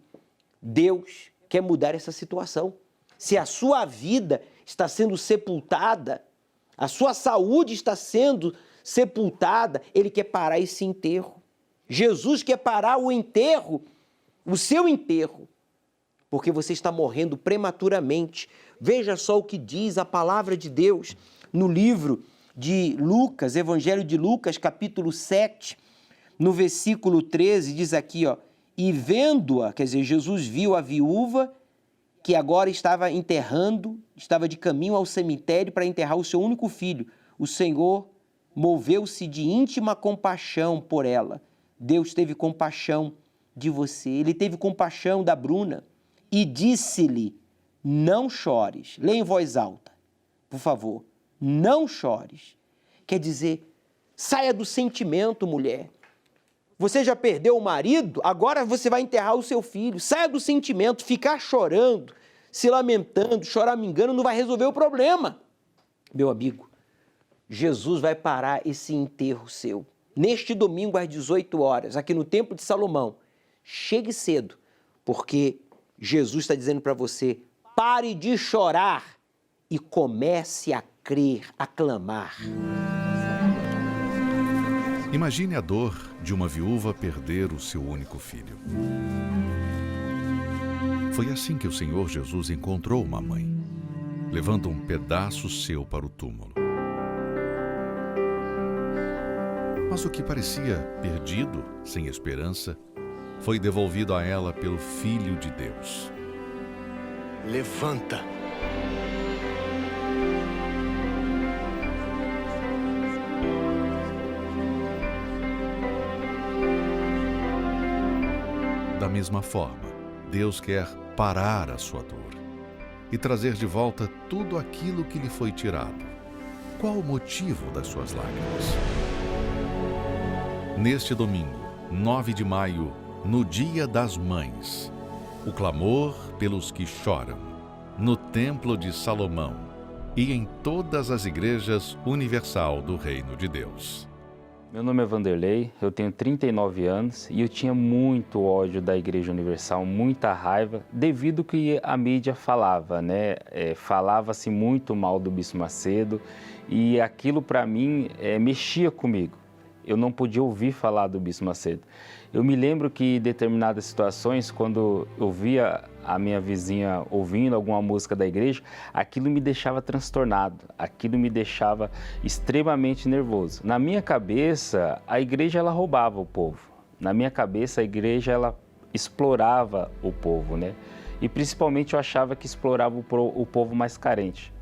Deus quer mudar essa situação. Se a sua vida está sendo sepultada, a sua saúde está sendo sepultada, ele quer parar esse enterro. Jesus quer parar o enterro, o seu enterro, porque você está morrendo prematuramente. Veja só o que diz a palavra de Deus no livro de Lucas, Evangelho de Lucas, capítulo 7, no versículo 13, diz aqui, ó, e vendo-a, quer dizer, Jesus viu a viúva que agora estava de caminho ao cemitério para enterrar o seu único filho. O Senhor moveu-se de íntima compaixão por ela. Deus teve compaixão de você. Ele teve compaixão da Bruna e disse-lhe, não chores. Leia em voz alta, por favor. Não chores. Quer dizer, saia do sentimento, mulher. Você já perdeu o marido, agora você vai enterrar o seu filho. Saia do sentimento, ficar chorando, se lamentando, choramingando, não vai resolver o problema. Meu amigo, Jesus vai parar esse enterro seu. Neste domingo às 18 horas, aqui no Templo de Salomão. Chegue cedo, porque Jesus está dizendo para você, pare de chorar e comece a crer, a clamar. Imagine a dor de uma viúva perder o seu único filho. Foi assim que o Senhor Jesus encontrou uma mãe, levando um pedaço seu para o túmulo. Mas o que parecia perdido, sem esperança, foi devolvido a ela pelo Filho de Deus. Levanta! Da mesma forma, Deus quer parar a sua dor e trazer de volta tudo aquilo que lhe foi tirado. Qual o motivo das suas lágrimas? Neste domingo, 9 de maio, no Dia das Mães, o clamor pelos que choram, no Templo de Salomão e em todas as igrejas universal do Reino de Deus. Meu nome é Vanderlei, eu tenho 39 anos e eu tinha muito ódio da Igreja Universal, muita raiva, devido ao que a mídia falava, né? Falava-se muito mal do Bispo Macedo e aquilo para mim mexia comigo. Eu não podia ouvir falar do Bispo Macedo. Eu me lembro que em determinadas situações, quando eu via a minha vizinha ouvindo alguma música da igreja, aquilo me deixava transtornado, aquilo me deixava extremamente nervoso. Na minha cabeça, a igreja ela roubava o povo. Na minha cabeça, a igreja ela explorava o povo, né? E principalmente eu achava que explorava o povo mais carente.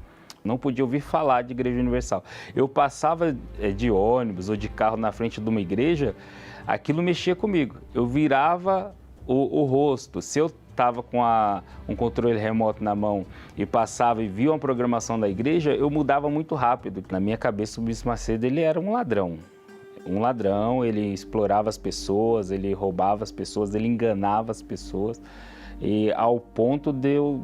Não podia ouvir falar de Igreja Universal. Eu passava de ônibus ou de carro na frente de uma igreja, aquilo mexia comigo. Eu virava o rosto. Se eu estava com um controle remoto na mão e passava e via uma programação da igreja, eu mudava muito rápido. Na minha cabeça, o Bispo Macedo ele era um ladrão. Um ladrão, ele explorava as pessoas, ele roubava as pessoas, ele enganava as pessoas. E ao ponto de eu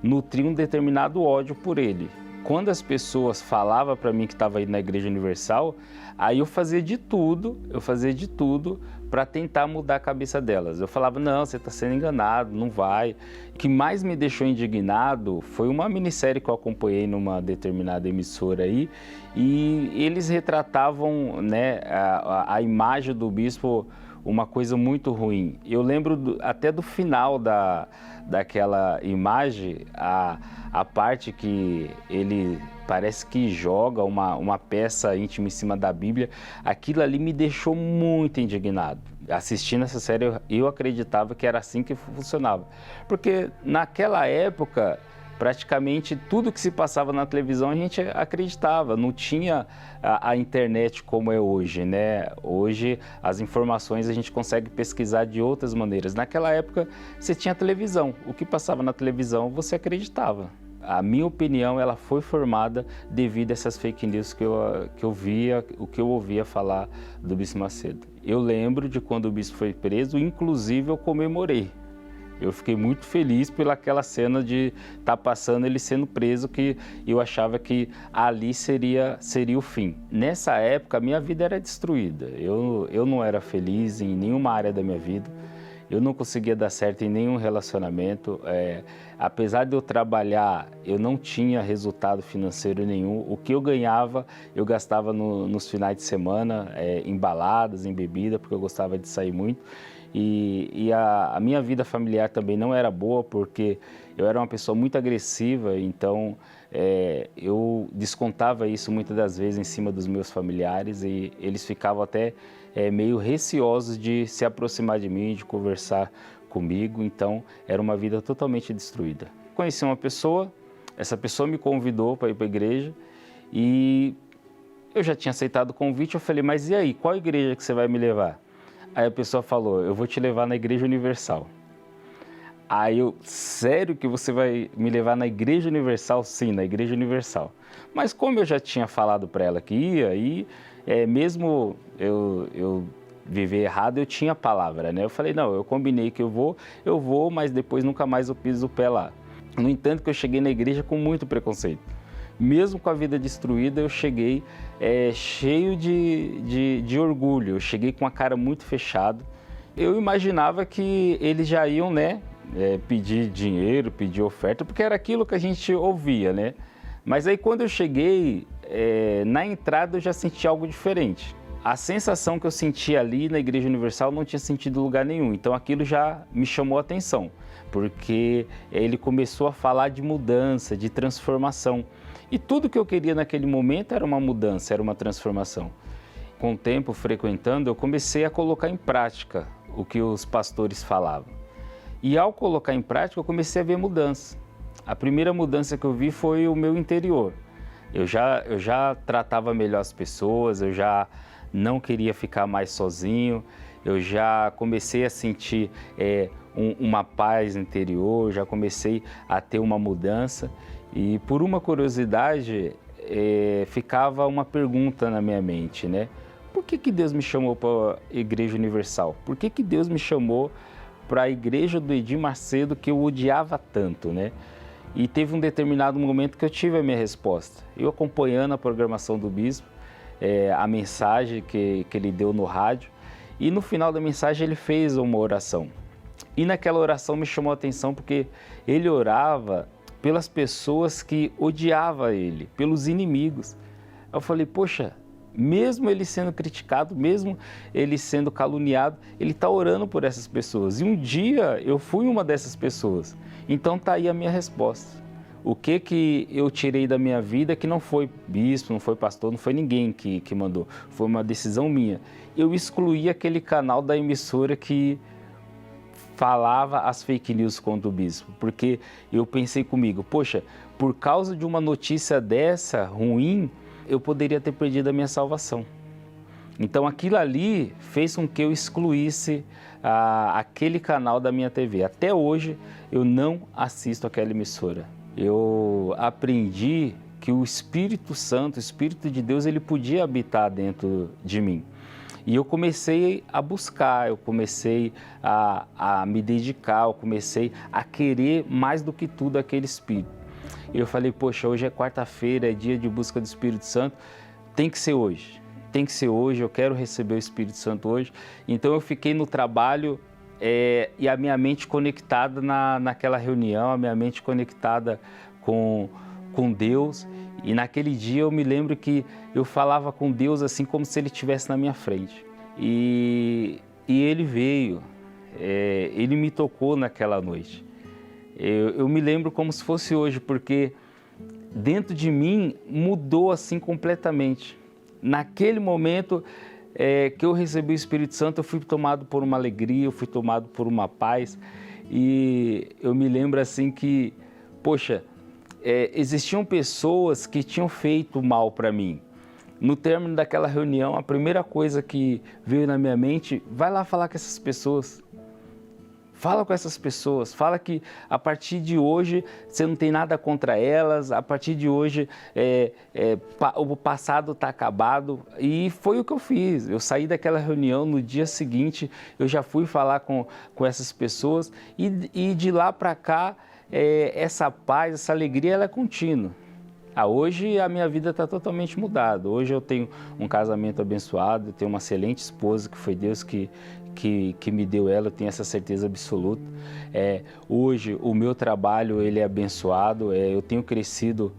nutrir um determinado ódio por ele. Quando as pessoas falavam para mim que estava indo na Igreja Universal, aí eu fazia de tudo para tentar mudar a cabeça delas. Eu falava, não, você está sendo enganado, não vai. O que mais me deixou indignado foi uma minissérie que eu acompanhei numa determinada emissora aí, e eles retratavam, né, a imagem do bispo uma coisa muito ruim. Eu lembro até do final daquela imagem, a parte que ele parece que joga uma peça íntima em cima da Bíblia, aquilo ali me deixou muito indignado. Assistindo essa série, eu acreditava que era assim que funcionava. Porque naquela época, praticamente tudo que se passava na televisão a gente acreditava, não tinha a internet como é hoje, né? Hoje as informações a gente consegue pesquisar de outras maneiras. Naquela época você tinha televisão, o que passava na televisão você acreditava. A minha opinião ela foi formada devido a essas fake news que eu via, o que eu ouvia falar do Bispo Macedo. Eu lembro de quando o bispo foi preso, inclusive eu comemorei. Eu fiquei muito feliz pelaquela cena de estar passando ele sendo preso, que eu achava que ali seria o fim. Nessa época, a minha vida era destruída. Eu não era feliz em nenhuma área da minha vida. eu não conseguia dar certo em nenhum relacionamento. Apesar de eu trabalhar, eu não tinha resultado financeiro nenhum. O que eu ganhava, eu gastava nos finais de semana, em baladas, em bebida, porque eu gostava de sair muito. E a minha vida familiar também não era boa, porque eu era uma pessoa muito agressiva, então eu descontava isso muitas das vezes em cima dos meus familiares e eles ficavam até meio receosos de se aproximar de mim, de conversar comigo, então era uma vida totalmente destruída. Conheci uma pessoa, essa pessoa me convidou para ir para a igreja e eu já tinha aceitado o convite, eu falei, mas e aí, qual igreja que você vai me levar? Aí a pessoa falou, eu vou te levar na Igreja Universal. Aí eu, sério que você vai me levar na Igreja Universal? Sim, na Igreja Universal. Mas como eu já tinha falado para ela que ia, e mesmo eu viver errado, eu tinha a palavra, né? Eu falei, não, eu combinei que eu vou, mas depois nunca mais eu piso o pé lá. No entanto, que eu cheguei na igreja com muito preconceito. Mesmo com a vida destruída, eu cheguei cheio de orgulho, eu cheguei com a cara muito fechada. Eu imaginava que eles já iam, né, pedir dinheiro, pedir oferta, porque era aquilo que a gente ouvia, né? Mas aí quando eu cheguei, na entrada eu já senti algo diferente. A sensação que eu senti ali na Igreja Universal não tinha sentido em lugar nenhum, então aquilo já me chamou a atenção, porque ele começou a falar de mudança, de transformação. E tudo que eu queria naquele momento era uma mudança, era uma transformação. Com o tempo frequentando, eu comecei a colocar em prática o que os pastores falavam. E ao colocar em prática, eu comecei a ver mudança. A primeira mudança que eu vi foi o meu interior. Eu já tratava melhor as pessoas, eu já não queria ficar mais sozinho, eu já comecei a sentir uma paz interior, já comecei a ter uma mudança. E por uma curiosidade, ficava uma pergunta na minha mente, né? Por que Deus me chamou para a Igreja Universal? Por que Deus me chamou para a igreja do Edir Macedo, que eu odiava tanto, né? E teve um determinado momento que eu tive a minha resposta. Eu acompanhando a programação do bispo, a mensagem que ele deu no rádio, e no final da mensagem ele fez uma oração. E naquela oração me chamou a atenção porque ele orava pelas pessoas que odiavam ele, pelos inimigos. Eu falei, poxa, mesmo ele sendo criticado, mesmo ele sendo caluniado, ele está orando por essas pessoas. E um dia eu fui uma dessas pessoas. Então está aí a minha resposta. O que eu tirei da minha vida que não foi bispo, não foi pastor, não foi ninguém que mandou. Foi uma decisão minha. Eu excluí aquele canal da emissora que falava as fake news contra o bispo, porque eu pensei comigo, poxa, por causa de uma notícia dessa ruim, eu poderia ter perdido a minha salvação. Então aquilo ali fez com que eu excluísse aquele canal da minha TV. Até hoje eu não assisto aquela emissora. Eu aprendi que o Espírito Santo, o Espírito de Deus, ele podia habitar dentro de mim. E eu comecei a buscar, eu comecei a me dedicar, eu comecei a querer mais do que tudo aquele Espírito. E eu falei, poxa, hoje é quarta-feira, é dia de busca do Espírito Santo, tem que ser hoje, eu quero receber o Espírito Santo hoje. Então eu fiquei no trabalho e a minha mente conectada naquela reunião, a minha mente conectada com Deus. E naquele dia eu me lembro que eu falava com Deus assim como se Ele estivesse na minha frente. E Ele veio, Ele me tocou naquela noite. Eu me lembro como se fosse hoje, porque dentro de mim mudou assim completamente. Naquele momento que eu recebi o Espírito Santo, eu fui tomado por uma alegria, eu fui tomado por uma paz. E eu me lembro assim que, poxa, existiam pessoas que tinham feito mal para mim. No término daquela reunião, a primeira coisa que veio na minha mente, vai lá falar com essas pessoas. Fala com essas pessoas, fala que a partir de hoje você não tem nada contra elas, a partir de hoje o passado está acabado. E foi o que eu fiz. Eu saí daquela reunião, no dia seguinte eu já fui falar com essas pessoas e de lá para cá, essa paz, essa alegria, ela é contínua. Hoje a minha vida está totalmente mudada. Hoje eu tenho um casamento abençoado, eu tenho uma excelente esposa, que foi Deus que que me deu ela, eu tenho essa certeza absoluta. Hoje o meu trabalho ele é abençoado, eu tenho crescido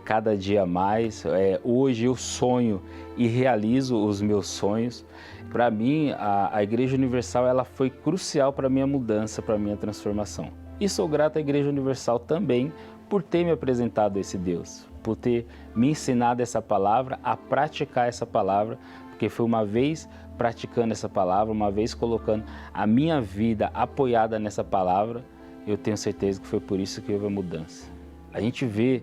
cada dia mais. Hoje eu sonho e realizo os meus sonhos. Para mim, a Igreja Universal ela foi crucial para a minha mudança, para a minha transformação. E sou grato à Igreja Universal também por ter me apresentado esse Deus, por ter me ensinado essa palavra, a praticar essa palavra, porque foi uma vez praticando essa palavra, uma vez colocando a minha vida apoiada nessa palavra, eu tenho certeza que foi por isso que houve a mudança. A gente vê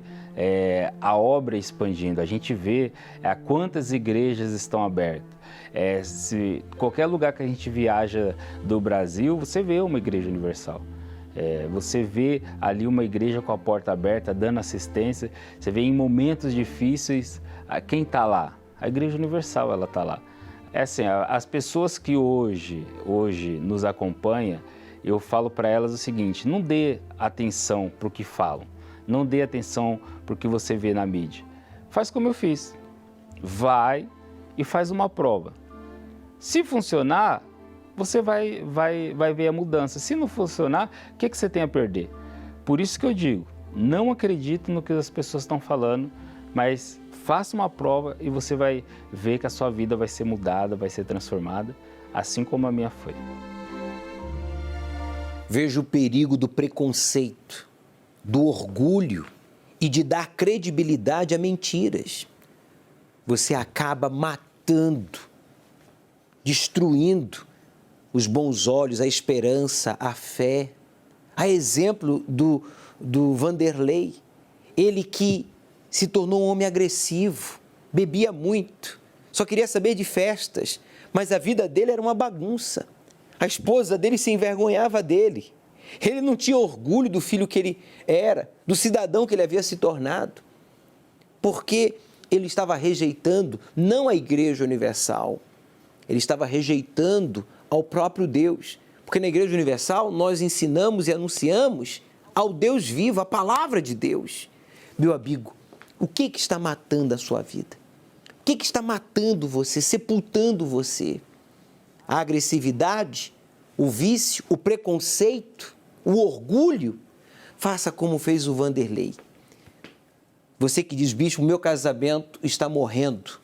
a obra expandindo, a gente vê quantas igrejas estão abertas. Se qualquer lugar que a gente viaja do Brasil, você vê uma Igreja Universal. Você vê ali uma igreja com a porta aberta, dando assistência. Você vê em momentos difíceis, quem está lá? A Igreja Universal, ela está lá. Assim, as pessoas que hoje nos acompanham, eu falo para elas o seguinte: não dê atenção para o que falam, não dê atenção para o que você vê na mídia. Faz como eu fiz, vai e faz uma prova. Se funcionar, você vai ver a mudança. Se não funcionar, o que você tem a perder? Por isso que eu digo, não acredite no que as pessoas estão falando, mas faça uma prova e você vai ver que a sua vida vai ser mudada, vai ser transformada, assim como a minha foi. Vejo o perigo do preconceito, do orgulho e de dar credibilidade a mentiras. Você acaba matando, destruindo os bons olhos, a esperança, a fé. A exemplo do Vanderlei, ele que se tornou um homem agressivo, bebia muito, só queria saber de festas, mas a vida dele era uma bagunça. A esposa dele se envergonhava dele. Ele não tinha orgulho do filho que ele era, do cidadão que ele havia se tornado, porque ele estava rejeitando não a Igreja Universal, ele estava rejeitando ao próprio Deus. Porque na Igreja Universal nós ensinamos e anunciamos ao Deus vivo, a palavra de Deus. Meu amigo, o que está matando a sua vida? O que está matando você, sepultando você? A agressividade, o vício, o preconceito, o orgulho? Faça como fez o Vanderlei. Você que diz: bispo, meu casamento está morrendo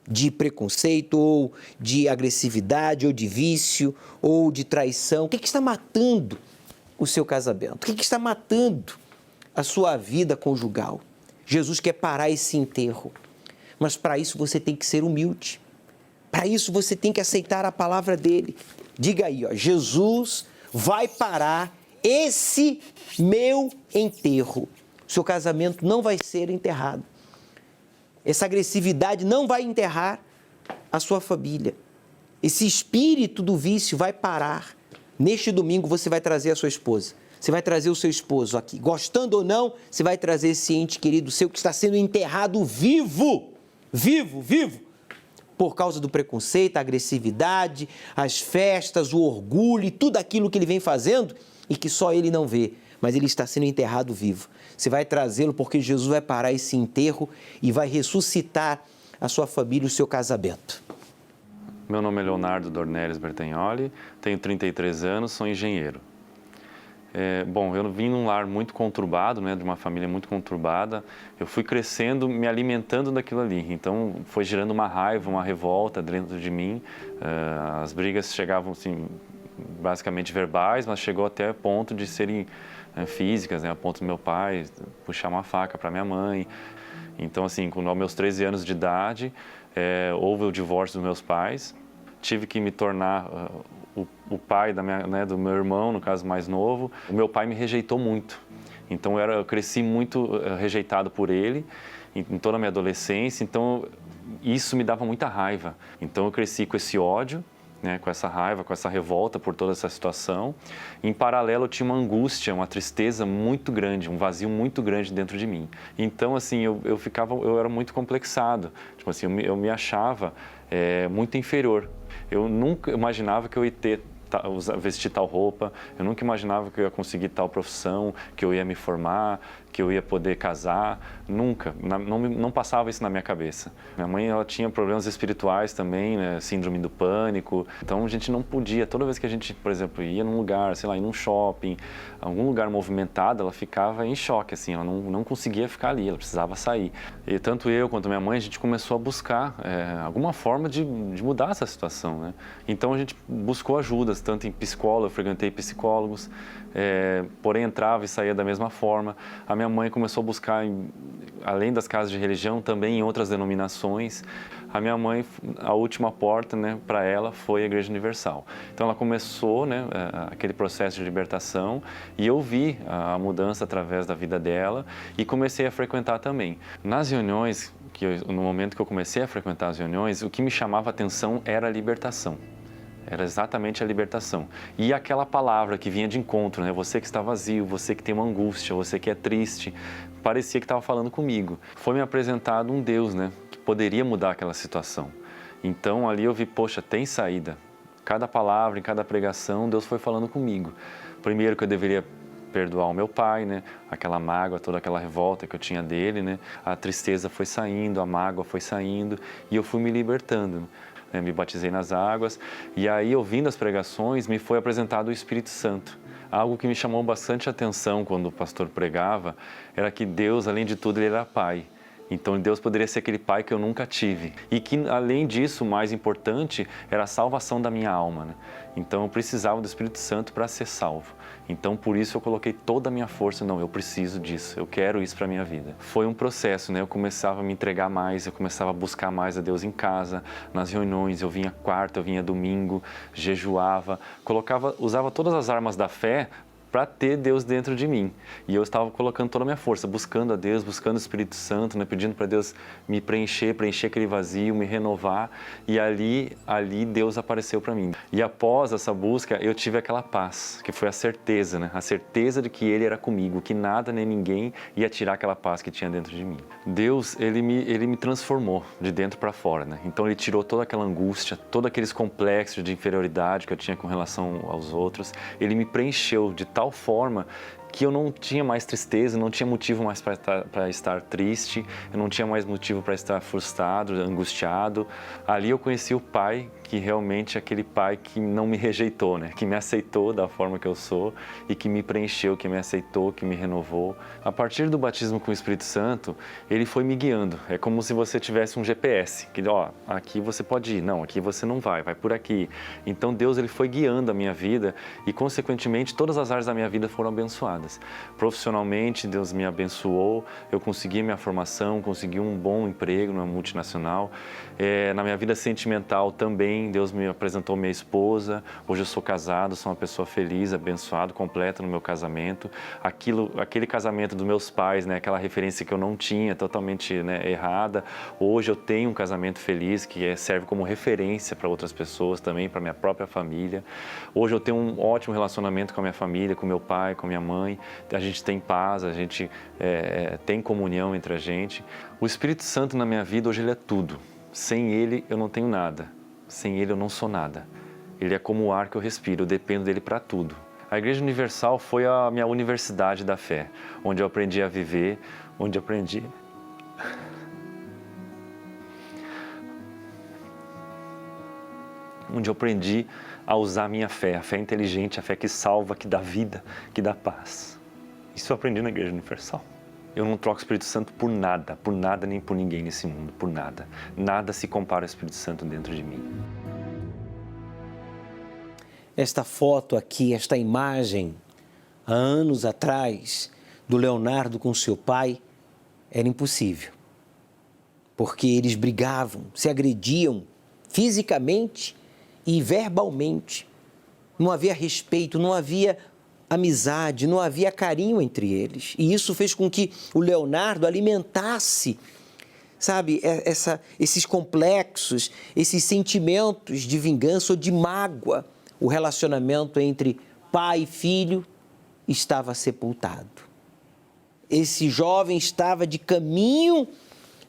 de preconceito, ou de agressividade, ou de vício, ou de traição. O que está matando o seu casamento? O que está matando a sua vida conjugal? Jesus quer parar esse enterro, mas para isso você tem que ser humilde. Para isso você tem que aceitar a palavra dele. Diga aí, Jesus vai parar esse meu enterro. O seu casamento não vai ser enterrado. Essa agressividade não vai enterrar a sua família. Esse espírito do vício vai parar. Neste domingo você vai trazer a sua esposa. Você vai trazer o seu esposo aqui. Gostando ou não, você vai trazer esse ente querido seu que está sendo enterrado vivo. Vivo. Por causa do preconceito, a agressividade, as festas, o orgulho e tudo aquilo que ele vem fazendo e que só ele não vê. Mas ele está sendo enterrado vivo. Você vai trazê-lo porque Jesus vai parar esse enterro e vai ressuscitar a sua família, o seu casamento. Meu nome é Leonardo Dornelles Bertagnoli, tenho 33 anos, sou engenheiro. Bom, eu vim num lar muito conturbado, né, de uma família muito conturbada. Eu fui crescendo, me alimentando daquilo ali. Então, foi gerando uma raiva, uma revolta dentro de mim. As brigas chegavam, assim, basicamente verbais, mas chegou até o ponto de serem físicas, né, a ponto do meu pai puxar uma faca para minha mãe. Então, assim, aos meus 13 anos de idade, houve o divórcio dos meus pais. Tive que me tornar o pai do meu irmão, no caso mais novo. O meu pai me rejeitou muito. Então, eu cresci muito rejeitado por ele em toda a minha adolescência. Então, isso me dava muita raiva. Então, eu cresci com esse ódio, né, com essa raiva, com essa revolta por toda essa situação. Em paralelo, eu tinha uma angústia, uma tristeza muito grande, um vazio muito grande dentro de mim. Então, assim, eu era muito complexado. Tipo assim, eu me achava muito inferior. Eu nunca imaginava que eu ia ter vestir tal roupa, eu nunca imaginava que eu ia conseguir tal profissão, que eu ia me formar, que eu ia poder casar, nunca, não passava isso na minha cabeça. Minha mãe, ela tinha problemas espirituais também, né, síndrome do pânico, então a gente não podia, toda vez que a gente, por exemplo, ia num lugar, sei lá, ir num shopping, algum lugar movimentado, ela ficava em choque, assim, ela não conseguia ficar ali, ela precisava sair. E tanto eu quanto minha mãe, a gente começou a buscar alguma forma de mudar essa situação, né? Então a gente buscou ajudas, tanto em psicólogo, eu frequentei psicólogos, porém entrava e saía da mesma forma. A minha mãe começou a buscar, além das casas de religião, também em outras denominações. A minha mãe, a última porta, né, para ela foi a Igreja Universal. Então ela começou, né, aquele processo de libertação e eu vi a mudança através da vida dela e comecei a frequentar também. Nas reuniões, no momento que eu comecei a frequentar as reuniões, o que me chamava a atenção era a libertação. Era exatamente a libertação. E aquela palavra que vinha de encontro, né? Você que está vazio, você que tem uma angústia, você que é triste, parecia que estava falando comigo. Foi me apresentado um Deus, né? Que poderia mudar aquela situação. Então ali eu vi, poxa, tem saída. Cada palavra, em cada pregação, Deus foi falando comigo. Primeiro que eu deveria perdoar o meu pai, né? Aquela mágoa, toda aquela revolta que eu tinha dele, né? A tristeza foi saindo, a mágoa foi saindo e eu fui me libertando. Me batizei nas águas e aí, ouvindo as pregações, me foi apresentado o Espírito Santo. Algo que me chamou bastante atenção quando o pastor pregava era que Deus, além de tudo, Ele era Pai. Então Deus poderia ser aquele pai que eu nunca tive. E que, além disso, o mais importante era a salvação da minha alma, né? Então eu precisava do Espírito Santo para ser salvo. Então por isso eu coloquei toda a minha força, não, eu preciso disso, eu quero isso para a minha vida. Foi um processo, né? Eu começava a me entregar mais, eu começava a buscar mais a Deus em casa, nas reuniões, eu vinha quarta, eu vinha domingo, jejuava, usava todas as armas da fé para ter Deus dentro de mim. E eu estava colocando toda a minha força, buscando a Deus, buscando o Espírito Santo, né? Pedindo para Deus me preencher aquele vazio, me renovar. E ali Deus apareceu para mim. E após essa busca, eu tive aquela paz, que foi a certeza, né? A certeza de que Ele era comigo, que nada nem ninguém ia tirar aquela paz que tinha dentro de mim. Deus, Ele me transformou de dentro para fora, né? Então Ele tirou toda aquela angústia, todos aqueles complexos de inferioridade que eu tinha com relação aos outros. Ele me preencheu de tal forma que eu não tinha mais tristeza, não tinha motivo mais para estar triste, eu não tinha mais motivo para estar frustrado, angustiado. Ali eu conheci o Pai, que realmente é aquele Pai que não me rejeitou, né? Que me aceitou da forma que eu sou e que me preencheu, que me aceitou, que me renovou. A partir do batismo com o Espírito Santo, Ele foi me guiando. É como se você tivesse um GPS, que aqui você pode ir, não, aqui você não vai por aqui. Então Deus, Ele foi guiando a minha vida e, consequentemente, todas as áreas da minha vida foram abençoadas. Profissionalmente, Deus me abençoou, eu consegui minha formação, consegui um bom emprego numa multinacional. Na minha vida sentimental também, Deus me apresentou minha esposa. Hoje eu sou casado, sou uma pessoa feliz, abençoado, completa no meu casamento. Aquele casamento dos meus pais, né, aquela referência que eu não tinha, totalmente, né, errada. Hoje eu tenho um casamento feliz que serve como referência para outras pessoas também, para minha própria família. Hoje eu tenho um ótimo relacionamento com a minha família, com meu pai, com minha mãe. A gente tem paz, a gente tem comunhão entre a gente. O Espírito Santo na minha vida hoje Ele é tudo. Sem Ele eu não tenho nada. Sem Ele eu não sou nada. Ele é como o ar que eu respiro, eu dependo dele para tudo. A Igreja Universal foi a minha universidade da fé, onde eu aprendi a viver, onde eu aprendi a usar a minha fé, a fé inteligente, a fé que salva, que dá vida, que dá paz. Isso eu aprendi na Igreja Universal. Eu não troco o Espírito Santo por nada nem por ninguém nesse mundo, por nada. Nada se compara ao Espírito Santo dentro de mim. Esta foto aqui, esta imagem, há anos atrás, do Leonardo com seu pai, era impossível. Porque eles brigavam, se agrediam fisicamente e verbalmente. Não havia respeito, não havia amizade, não havia carinho entre eles. E isso fez com que o Leonardo alimentasse, sabe, esses complexos, esses sentimentos de vingança ou de mágoa. O relacionamento entre pai e filho estava sepultado. Esse jovem estava de caminho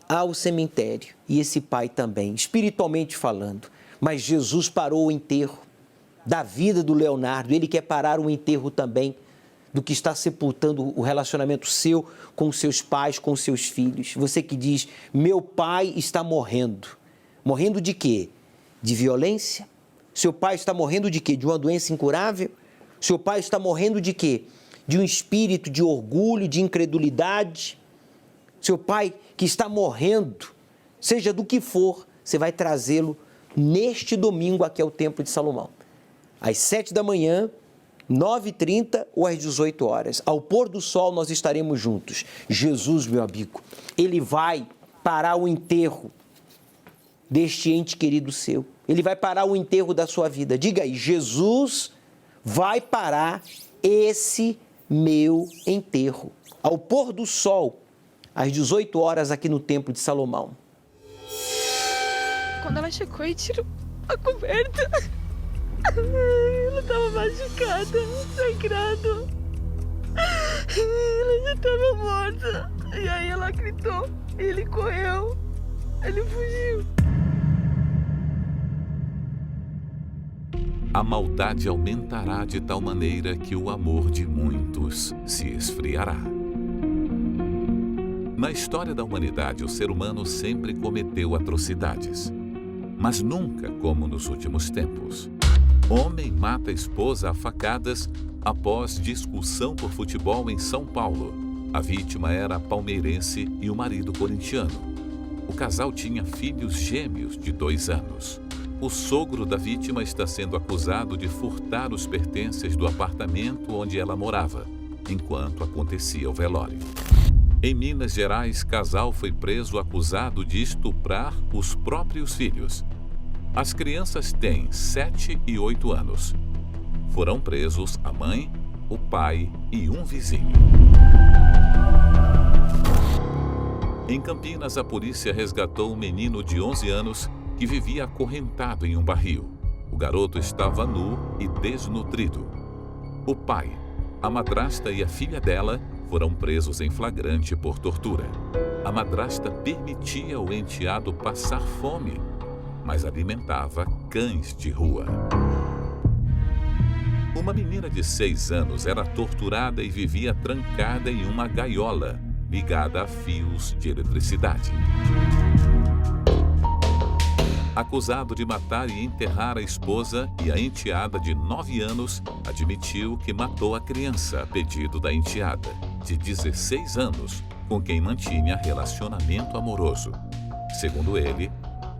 ao cemitério. E esse pai também, espiritualmente falando. Mas Jesus parou o enterro. da vida do Leonardo, ele quer parar o enterro também do que está sepultando o relacionamento seu com seus pais, com seus filhos. Você que diz, meu pai está morrendo. Morrendo de quê? De violência? Seu pai está morrendo de quê? De uma doença incurável? Seu pai está morrendo de quê? De um espírito de orgulho, de incredulidade? Seu pai que está morrendo, seja do que for, você vai trazê-lo neste domingo aqui ao Templo de Salomão. Às 7 da manhã, 9h30 ou às 18 horas. Ao pôr do sol nós estaremos juntos. Jesus, meu amigo, ele vai parar o enterro deste ente querido seu. Ele vai parar o enterro da sua vida. Diga aí, Jesus vai parar esse meu enterro. Ao pôr do sol, às 18 horas aqui no Templo de Salomão. Quando ela chegou e tirou a coberta, ela estava machucada, sangrando. Ela já estava morta. E aí ela gritou, ele correu, ele fugiu. A maldade aumentará de tal maneira que o amor de muitos se esfriará. Na história da humanidade, o ser humano sempre cometeu atrocidades, mas nunca como nos últimos tempos. Homem mata esposa a facadas após discussão por futebol em São Paulo. A vítima era palmeirense e o marido corintiano. O casal tinha filhos gêmeos de 2 anos. O sogro da vítima está sendo acusado de furtar os pertences do apartamento onde ela morava, enquanto acontecia o velório. Em Minas Gerais, casal foi preso acusado de estuprar os próprios filhos. As crianças têm 7 e 8 anos. Foram presos a mãe, o pai e um vizinho. Em Campinas, a polícia resgatou um menino de 11 anos que vivia acorrentado em um barril. O garoto estava nu e desnutrido. O pai, a madrasta e a filha dela foram presos em flagrante por tortura. A madrasta permitia ao enteado passar fome, mas alimentava cães de rua. Uma menina de 6 anos era torturada e vivia trancada em uma gaiola, ligada a fios de eletricidade. Acusado de matar e enterrar a esposa, e a enteada de 9 anos admitiu que matou a criança a pedido da enteada, de 16 anos, com quem mantinha relacionamento amoroso. Segundo ele,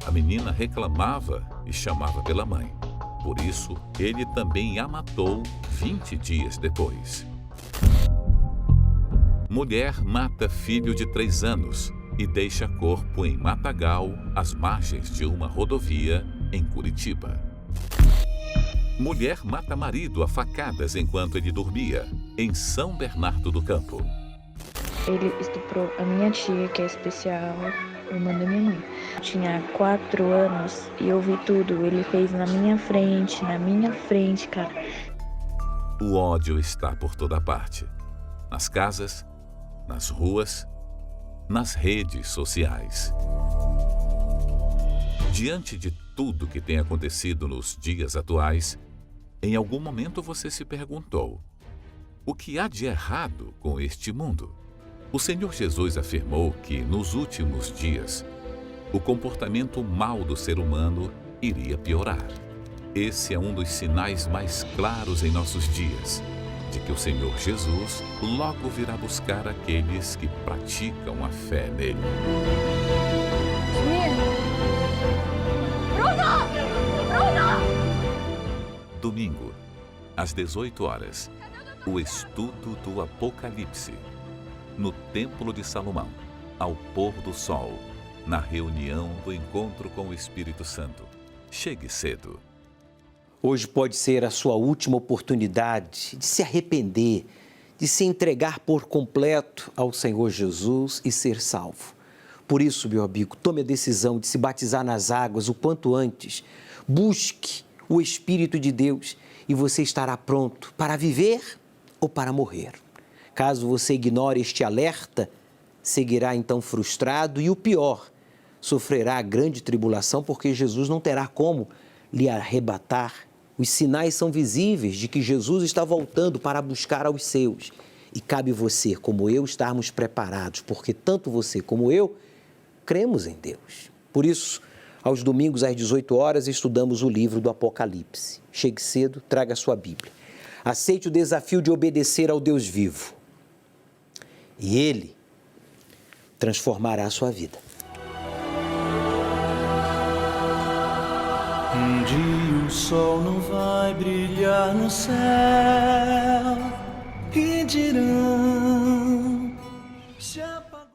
a menina reclamava e chamava pela mãe. Por isso, ele também a matou 20 dias depois. Mulher mata filho de 3 anos e deixa corpo em Matagal, às margens de uma rodovia em Curitiba. Mulher mata marido a facadas enquanto ele dormia, em São Bernardo do Campo. Ele estuprou a minha tia, que é especial, irmã da minha mãe. Tinha 4 anos e eu vi tudo. Ele fez na minha frente, cara. O ódio está por toda parte. Nas casas, nas ruas, nas redes sociais. Diante de tudo que tem acontecido nos dias atuais, em algum momento você se perguntou: o que há de errado com este mundo? O Senhor Jesus afirmou que, nos últimos dias, o comportamento mau do ser humano iria piorar. Esse é um dos sinais mais claros em nossos dias, de que o Senhor Jesus logo virá buscar aqueles que praticam a fé nele. Domingo, às 18 horas, o estudo do Apocalipse, no Templo de Salomão, ao pôr do sol, na reunião do encontro com o Espírito Santo. Chegue cedo. Hoje pode ser a sua última oportunidade de se arrepender, de se entregar por completo ao Senhor Jesus e ser salvo. Por isso, meu amigo, tome a decisão de se batizar nas águas o quanto antes. Busque o Espírito de Deus e você estará pronto para viver ou para morrer. Caso você ignore este alerta, seguirá então frustrado e o pior, sofrerá grande tribulação, porque Jesus não terá como lhe arrebatar Os sinais são visíveis de que Jesus está voltando para buscar aos seus. E cabe você, como eu, estarmos preparados, porque tanto você como eu cremos em Deus. Por isso, aos domingos às 18 horas, estudamos o livro do Apocalipse. Chegue cedo, traga a sua Bíblia. Aceite o desafio de obedecer ao Deus vivo. E Ele transformará a sua vida. Um dia o sol não vai brilhar no céu e dirão